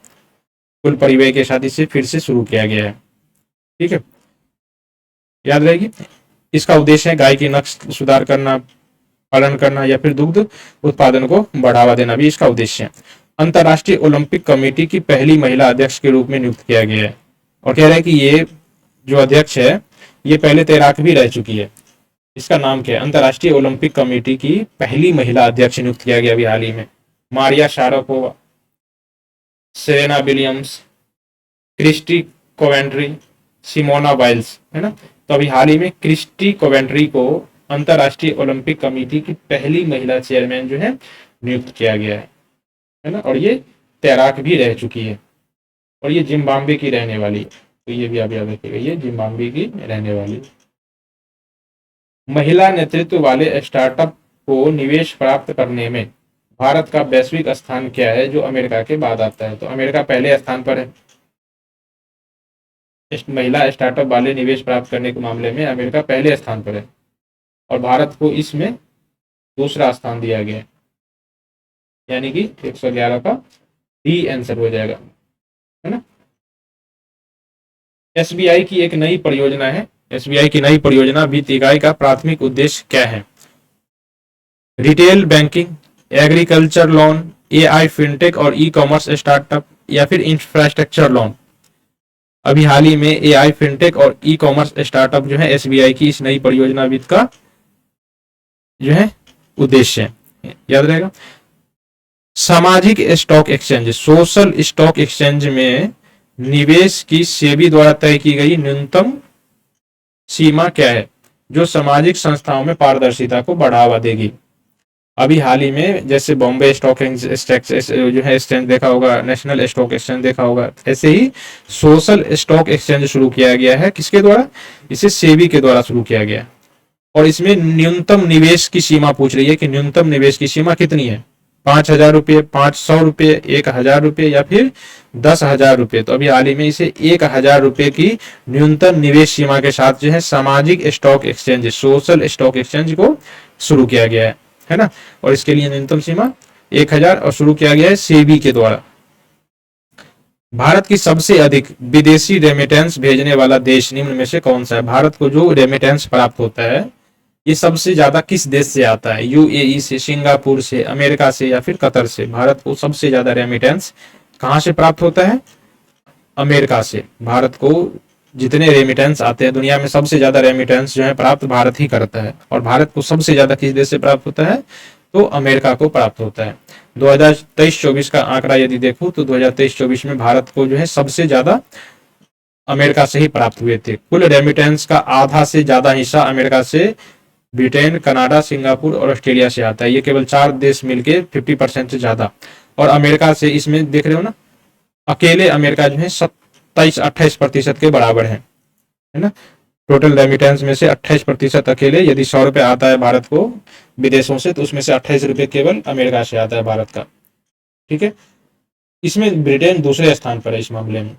कुल परिव्यय के साथ इसे फिर से शुरू किया गया है। ठीक है, याद रहेगी। इसका उद्देश्य है गाय की नस्ल सुधार करना, पालन करना या फिर दुग्ध उत्पादन को बढ़ावा देना भी इसका उद्देश्य है। अंतर्राष्ट्रीय ओलंपिक कमेटी की पहली महिला अध्यक्ष के रूप में नियुक्त किया गया है। और कह रहे हैं कि ये जो अध्यक्ष है ये पहले तैराक भी रह चुकी है। इसका नाम क्या है? अंतर्राष्ट्रीय ओलंपिक कमेटी की पहली महिला अध्यक्ष नियुक्त किया गया अभी हाल ही में। Maria Sharapova, Serena Williams, Christie Coventry, Simona Biles, है ना। तो अभी हाल ही में क्रिस्टी कोवेंट्री को अंतर्राष्ट्रीय ओलंपिक कमेटी की पहली महिला चेयरमैन जो है नियुक्त किया गया है ना। और ये तैराक भी रह चुकी है और ये जिम्बाब्वे की रहने वाली है। तो ये भी आप याद रखिएगा, ये जिम्बाब्वे की रहने वाली है। महिला नेतृत्व वाले स्टार्टअप को निवेश प्राप्त करने में भारत का वैश्विक स्थान क्या है, जो अमेरिका के बाद आता है? तो अमेरिका पहले स्थान पर है। महिला स्टार्टअप वाले निवेश प्राप्त करने के मामले में अमेरिका पहले स्थान पर है और भारत को इसमें दूसरा स्थान दिया गया है, यानी कि 111 का डी आंसर हो जाएगा, है ना। एसबीआई की एक नई परियोजना है। एसबीआई की नई परियोजना वित्त इकाई का प्राथमिक उद्देश्य क्या है? Retail banking, agriculture loan, AI fintech और ई कॉमर्स स्टार्टअप, या फिर इंफ्रास्ट्रक्चर लोन। अभी हाल ही में एआई फिनटेक और ई कॉमर्स स्टार्टअप जो है एसबीआई की इस नई परियोजना वित्त का जो है उद्देश्य है, याद रहेगा। सामाजिक stock exchange, social stock exchange में निवेश की सेबी द्वारा तय की गई न्यूनतम सीमा क्या है जो सामाजिक संस्थाओं में पारदर्शिता को बढ़ावा देगी। अभी हाल ही में जैसे बॉम्बे स्टॉक जो है एक्सचेंज देखा होगा, नेशनल स्टॉक एक्सचेंज देखा होगा, ऐसे ही सोशल स्टॉक एक्सचेंज शुरू किया गया है। किसके द्वारा? इसे सेबी के द्वारा शुरू किया गया। और इसमें न्यूनतम निवेश की सीमा पूछ रही है कि न्यूनतम निवेश की सीमा कितनी है, 5,000 रुपये, 500 रुपये, 1,000 रुपये या फिर 10,000 रुपये। तो अभी हाल ही में इसे 1,000 रुपये की न्यूनतम निवेश सीमा के साथ जो है सामाजिक stock exchange, social stock exchange को शुरू किया गया है ना। और इसके लिए न्यूनतम सीमा 1,000 और शुरू किया गया है सेबी के द्वारा। भारत की सबसे अधिक विदेशी रेमिटेंस भेजने वाला देश निम्न में से कौन सा है? भारत को जो रेमिटेंस प्राप्त होता है ये सबसे ज्यादा किस देश से आता है? यूएई से, सिंगापुर से, अमेरिका से या फिर कतर से? भारत को सबसे ज्यादा रेमिटेंस कहां से प्राप्त होता है? अमेरिका से। भारत को जितने रेमिटेंस आते हैं दुनिया में सबसे ज्यादा रेमिटेंस जो है प्राप्त भारत ही करता है। और भारत को सबसे ज्यादा किस देश से प्राप्त होता है? तो अमेरिका को प्राप्त होता है। 2023-24 का आंकड़ा यदि देखूं तो 2023-24 में भारत को जो है सबसे ज्यादा अमेरिका से ही प्राप्त हुए थे। कुल रेमिटेंस का आधा से ज्यादा हिस्सा अमेरिका से, ब्रिटेन, कनाडा, सिंगापुर और ऑस्ट्रेलिया से आता है। ये केवल 4 देश मिलके 50% से ज्यादा। और अमेरिका से इसमें देख रहे हो ना, अकेले अमेरिका जो है 27-28% के बराबर है ना। टोटल रेमिटेंस में से 28% अकेले, यदि 100 रुपये आता है भारत को विदेशों से तो उसमें से 28 रुपये केवल अमेरिका से आता है भारत का। ठीक है, इसमें ब्रिटेन दूसरे स्थान पर है इस मामले में।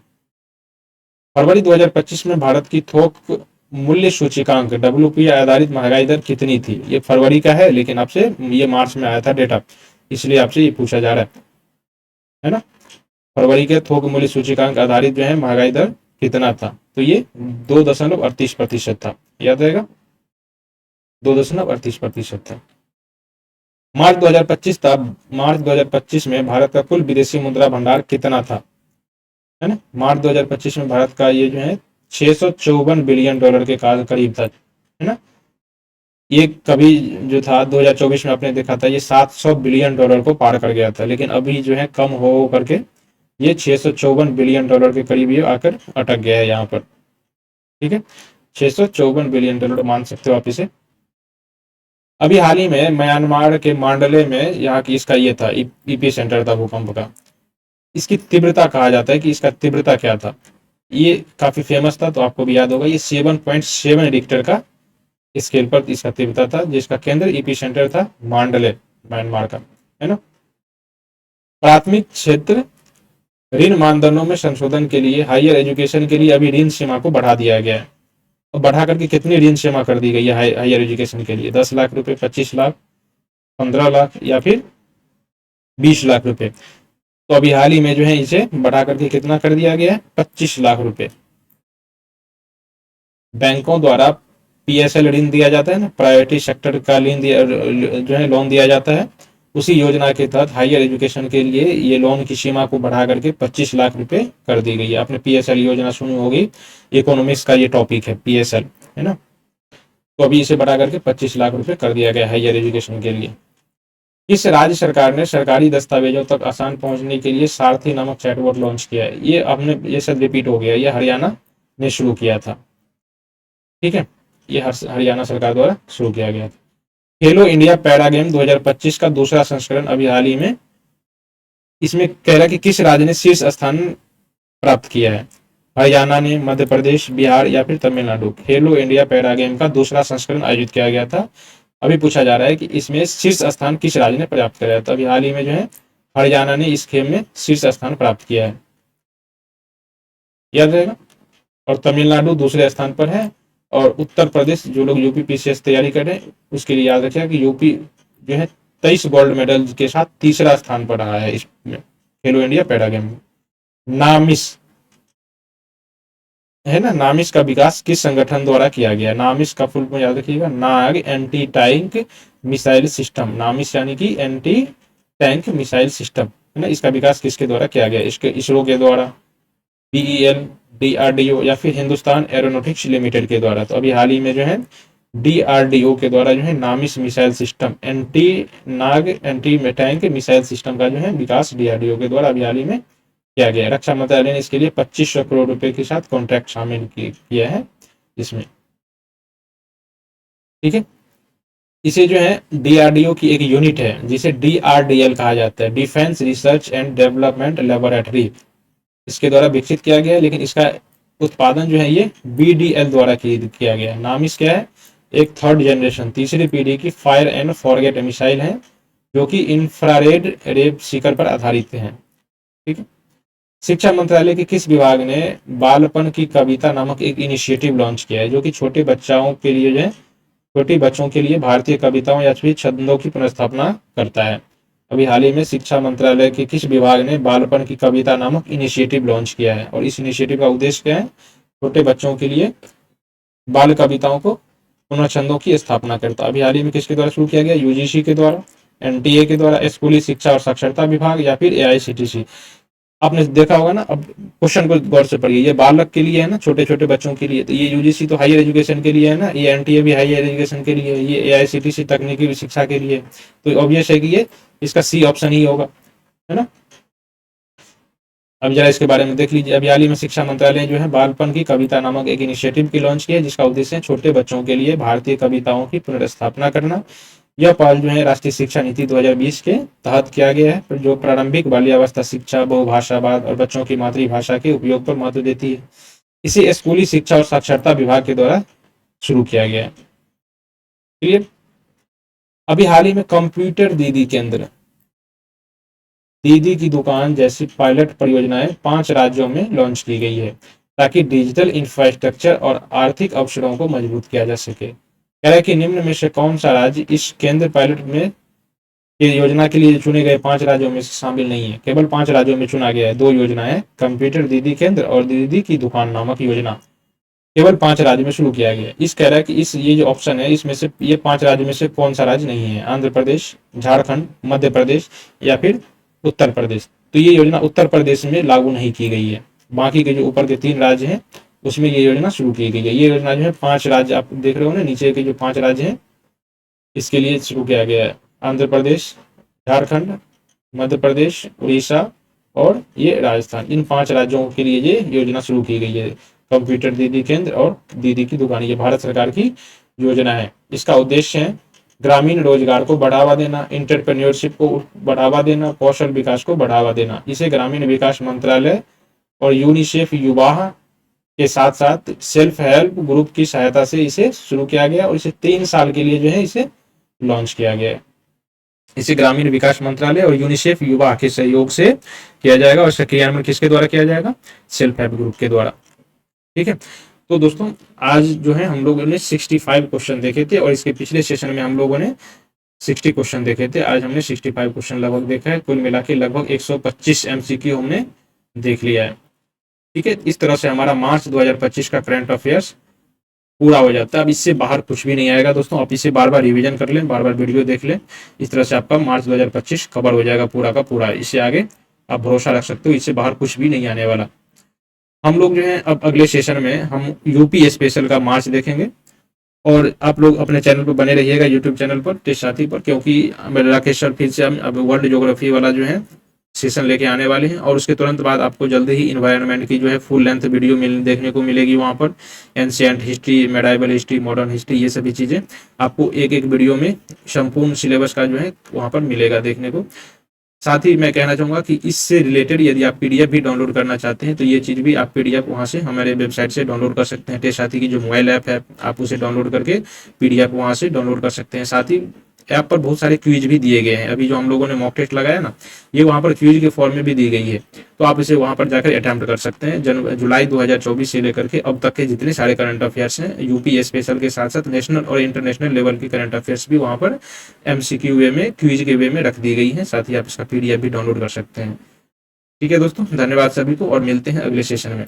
फरवरी 2025 में भारत की थोक मूल्य सूचकांक WPI आधारित महंगाई दर कितनी थी? ये फरवरी का है लेकिन आपसे ये मार्च में आया था डेटा, इसलिए आपसे ये पूछा जा रहा है ना। फरवरी के थोक मूल्य सूचकांक आधारित जो है महंगाई दर कितना था? तो ये 2.38% था, याद रहेगा, 2.38% था। मार्च 2025 था। मार्च 2025 में भारत का कुल विदेशी मुद्रा भंडार कितना था? है ना, मार्च 2025 में भारत का ये जो है $654 बिलियन के करीब था, है ना। ये कभी जो था 2024 में आपने देखा था ये $700 बिलियन को पार कर गया था, लेकिन अभी जो है कम हो करके ये $654 बिलियन के करीब ये आकर अटक गया है यहाँ पर। ठीक है, $654 बिलियन मान सकते हो आप इसे। अभी हाल ही में म्यांमार के मांडले में यहाँ की इसका ये था ईपी सेंटर था भूकंप का। इसकी तीव्रता कहा जाता है कि इसका तीव्रता क्या था, ये काफी फेमस था तो आपको भी याद होगा। ये 7.7 रिक्टर का स्केल पर इसका तीव्रता था, जिसका केंद्र ईपी सेंटर था मांडले, म्यांमार का, है ना। प्राथमिक क्षेत्र ऋण मानदंडों में संशोधन के लिए हायर एजुकेशन के लिए अभी ऋण सीमा को बढ़ा दिया गया है। अब बढ़ा करके कितनी ऋण सीमा कर दी गई है हायर एजुकेशन के लिए? 10 लाख रुपए, 25 लाख, 15 लाख या फिर 20 लाख रुपए। तो अभी हाल ही में जो है इसे बढ़ा करके कितना कर दिया गया है? 25 लाख रुपए। बैंकों द्वारा पीएसएल ऋण दिया जाता है ना, प्रायोरिटी सेक्टर का ऋण जो है लोन दिया जाता है। उसी योजना के तहत हायर एजुकेशन के लिए ये लोन की सीमा को बढ़ा करके 25 लाख रुपए कर दी गई है। आपने पीएसएल योजना सुनी होगी, इकोनॉमिक्स का ये टॉपिक है पीएसएल, है ना। तो अभी इसे बढ़ा करके 25 लाख रुपए कर दिया गया हायर एजुकेशन के लिए। इस राज्य सरकार ने सरकारी दस्तावेजों तक आसान पहुंचने के लिए सारथी नामक चैटबॉट लॉन्च किया है। ये आपने ये सब रिपीट हो गया, ये हरियाणा ने शुरू किया था। ठीक है, ये हरियाणा सरकार द्वारा शुरू किया गया था। खेलो इंडिया पैरा गेम 2025 का दूसरा संस्करण अभी हाल ही में, इसमें कह रहा कि किस राज्य ने शीर्ष स्थान प्राप्त किया है? हरियाणा ने, मध्य प्रदेश, बिहार या फिर तमिलनाडु। खेलो इंडिया पैरा गेम का दूसरा संस्करण आयोजित किया गया था। अभी पूछा जा रहा है कि इसमें शीर्ष स्थान किस राज्य ने प्राप्त किया है? तो अभी हाल ही में जो है हरियाणा ने इस खेल में शीर्ष स्थान प्राप्त किया है, याद रहेगा। और तमिलनाडु दूसरे स्थान पर है। और उत्तर प्रदेश, जो लोग यूपी पीसीएस तैयारी कर रहे हैं उसके लिए याद रखिएगा कि यूपी जो है 23 गोल्ड मेडल के साथ तीसरा स्थान पर रहा है इसमें, खेलो इंडिया पैरा गेम में। नामिस है ना, नामिस का विकास किस संगठन द्वारा किया गया? नामिस का फुल फॉर्म याद रखिएगा, नाग एंटी टैंक मिसाइल सिस्टम। नामिस यानी कि एंटी टैंक मिसाइल सिस्टम, है ना। इसका विकास किसके द्वारा किया गया? इसके इसरो के द्वारा, बीईएल, डीआरडीओ या फिर हिंदुस्तान एरोनॉटिक्स लिमिटेड के द्वारा। तो अभी हाल ही में जो है डीआरडीओ के द्वारा जो है नामिस मिसाइल सिस्टम, एंटी नाग एंटी टैंक मिसाइल सिस्टम का जो है विकास डीआरडीओ के द्वारा अभी हाल ही में किया गया है। रक्षा मंत्रालय ने इसके लिए 2500 करोड़ रुपए के साथ कॉन्ट्रैक्ट शामिल किया है इसमें, ठीक है। इसे जो है डीआरडीओ की एक यूनिट है जिसे डीआरडीएल कहा जाता है, defence research and development laboratory, इसके द्वारा विकसित किया गया है। लेकिन इसका उत्पादन जो है ये बीडीएल द्वारा किया गया है। नामिस क्या है? एक थर्ड जनरेशन, तीसरी पीढ़ी की फायर एंड फॉरगेट मिसाइल है जो कि इंफ्रारेड रेब सीकर पर आधारित है, ठीक है। शिक्षा मंत्रालय के किस विभाग ने बालपन की कविता नामक एक इनिशिएटिव लॉन्च किया है जो कि छोटे बच्चों के लिए जो है, छोटे बच्चों के लिए भारतीय कविताओं या फिर छंदों की पुनर्स्थापना करता है? अभी हाल ही में शिक्षा मंत्रालय के किस विभाग ने बालपन की कविता नामक इनिशिएटिव लॉन्च किया है, और इस इनिशिएटिव का उद्देश्य क्या है? छोटे बच्चों के लिए बाल कविताओं को पुनः छंदों की स्थापना करता। अभी हाल ही में किसके द्वारा शुरू किया गया? यूजीसी के द्वारा, एनटीए के द्वारा, स्कूली शिक्षा और साक्षरता विभाग या फिर एआईसीटीसी। आपने देखा होगा ना, अब क्वेश्चन को गौर से पढ़िए, ये बालक के लिए है ना, छोटे छोटे बच्चों के लिए, तो ये यूजीसी तो हायर एजुकेशन के लिए है ना, ये एनटीए भी हायर एजुकेशन के लिए, ये एआईसीटीसी तकनीकी शिक्षा के लिए। तो ऑब्वियस है कि ये इसका सी ऑप्शन ही होगा, है ना। अब जरा इसके बारे में देख लीजिए। अभी हाल ही में शिक्षा मंत्रालय जो है बालपन की कविता नामक एक इनिशिएटिव की लॉन्च किया है जिसका उद्देश्य है छोटे बच्चों के लिए भारतीय कविताओं की पुनर्स्थापना करना। यह पहल जो है राष्ट्रीय शिक्षा नीति 2020 के तहत किया गया है जो प्रारंभिक बाल्यावस्था शिक्षा, बहुभाषावाद और बच्चों की मातृभाषा के उपयोग पर महत्व देती है। इसे स्कूली शिक्षा और साक्षरता विभाग के द्वारा शुरू किया गया है, क्लियर। अभी हाल ही में कंप्यूटर दीदी केंद्र, दीदी की दुकान जैसी पायलट परियोजनाएं 5 राज्यों में लॉन्च की गई है ताकि डिजिटल इंफ्रास्ट्रक्चर और आर्थिक अवसरों को मजबूत किया जा सके। कह रहा है कि निम्न में से कौन सा राज्य इस केंद्र पायलट में ये योजना के लिए चुने गए 5 राज्यों में से शामिल नहीं है? केवल 5 राज्यों में चुना गया है। 2 योजनाएं, कंप्यूटर दीदी केंद्र और दीदी की दुकान नामक योजना, केवल 5 राज्य में शुरू किया गया। इस कह रहा है कि इस ये जो ऑप्शन है इसमें से ये 5 राज्य में से कौन सा राज्य नहीं है? आंध्र प्रदेश, झारखंड, मध्य प्रदेश या फिर उत्तर प्रदेश। तो ये योजना उत्तर प्रदेश में लागू नहीं की गई है, बाकी के जो ऊपर के 3 राज्य हैं उसमें ये योजना शुरू की गई है। ये योजना जो है 5 राज्य आप देख रहे हो ना, नीचे के जो 5 राज्य हैं इसके लिए शुरू किया गया है। आंध्र प्रदेश, झारखंड, मध्य प्रदेश, उड़ीसा और ये राजस्थान, इन 5 राज्यों के लिए ये योजना शुरू की गई है। कंप्यूटर दीदी केंद्र और दीदी की दुकान, ये भारत सरकार की योजना है। इसका उद्देश्य है ग्रामीण रोजगार को बढ़ावा देना, इंटरप्रेन्योरशिप को बढ़ावा देना, कौशल विकास को बढ़ावा देना। इसे ग्रामीण विकास मंत्रालय और यूनिसेफ युवा के साथ साथ सेल्फ हेल्प ग्रुप की सहायता से इसे शुरू किया गया और इसे 3 साल के लिए जो है इसे लॉन्च किया गया है। इसे ग्रामीण विकास मंत्रालय और यूनिसेफ युवा के सहयोग से किया जाएगा और इसका क्रियान्वयन किसके द्वारा किया जाएगा? सेल्फ हेल्प ग्रुप के द्वारा, ठीक है। तो दोस्तों आज जो है हम लोगों ने 65 क्वेश्चन देखे थे और इसके पिछले सेशन में हम लोगों ने 60 क्वेश्चन देखे थे। आज हमने 65 क्वेश्चन लगभग देखा है, कुल मिला के लगभग 125 MCQ हमने देख लिया है, ठीक है। इस तरह से हमारा मार्च 2025 का करंट अफेयर्स पूरा हो जाता है। अब इससे बाहर कुछ भी नहीं आएगा दोस्तों, आप इसे बार बार रिवीजन कर लें, बार बार वीडियो देख लें, इस तरह से आपका मार्च 2025 कवर हो जाएगा पूरा का पूरा। इससे आगे आप भरोसा रख सकते हो, इससे बाहर कुछ भी नहीं आने वाला। हम लोग जो है अब अगले सेशन में हम यूपी स्पेशल का मार्च देखेंगे और आप लोग अपने चैनल पर बने रहिएगा, यूट्यूब चैनल पर टेस्ट साथी पर, क्योंकि राकेश सर फिर से हम अब वर्ल्ड ज्योग्राफी वाला जो है सेशन लेके आने वाले हैं और उसके तुरंत बाद आपको जल्दी ही इन्वायरमेंट की जो है फुल लेंथ वीडियो देखने को मिलेगी। वहाँ पर ancient history, medieval history, modern history, ये सभी चीज़ें आपको एक एक वीडियो में संपूर्ण सिलेबस का जो है वहाँ पर मिलेगा देखने को। साथ ही मैं कहना चाहूँगा कि इससे रिलेटेड यदि आप PDF भी डाउनलोड करना चाहते हैं तो ये चीज़ भी आप PDF वहाँ से हमारे वेबसाइट से डाउनलोड कर सकते हैं। टेस्ट साथी की जो मोबाइल ऐप है आप उसे डाउनलोड करके PDF वहाँ से डाउनलोड कर सकते हैं। साथ ही ऐप पर बहुत सारे क्विज भी दिए गए हैं। अभी जो हम लोगों ने मॉक टेस्ट लगाया ना, ये वहाँ पर क्विज के फॉर्म में भी दी गई है, तो आप इसे वहाँ पर जाकर अटेम्प्ट कर सकते हैं। जुलाई 2024 से लेकर के अब तक के जितने सारे करंट अफेयर्स हैं यूपी स्पेशल के साथ साथ नेशनल और इंटरनेशनल लेवल के करंट अफेयर्स भी वहाँ पर MCQ वे में, क्विज के वे में रख दी गई है। साथ ही आप इसका PDF भी डाउनलोड कर सकते हैं। ठीक है दोस्तों, धन्यवाद सभी को और मिलते हैं अगले सेशन में।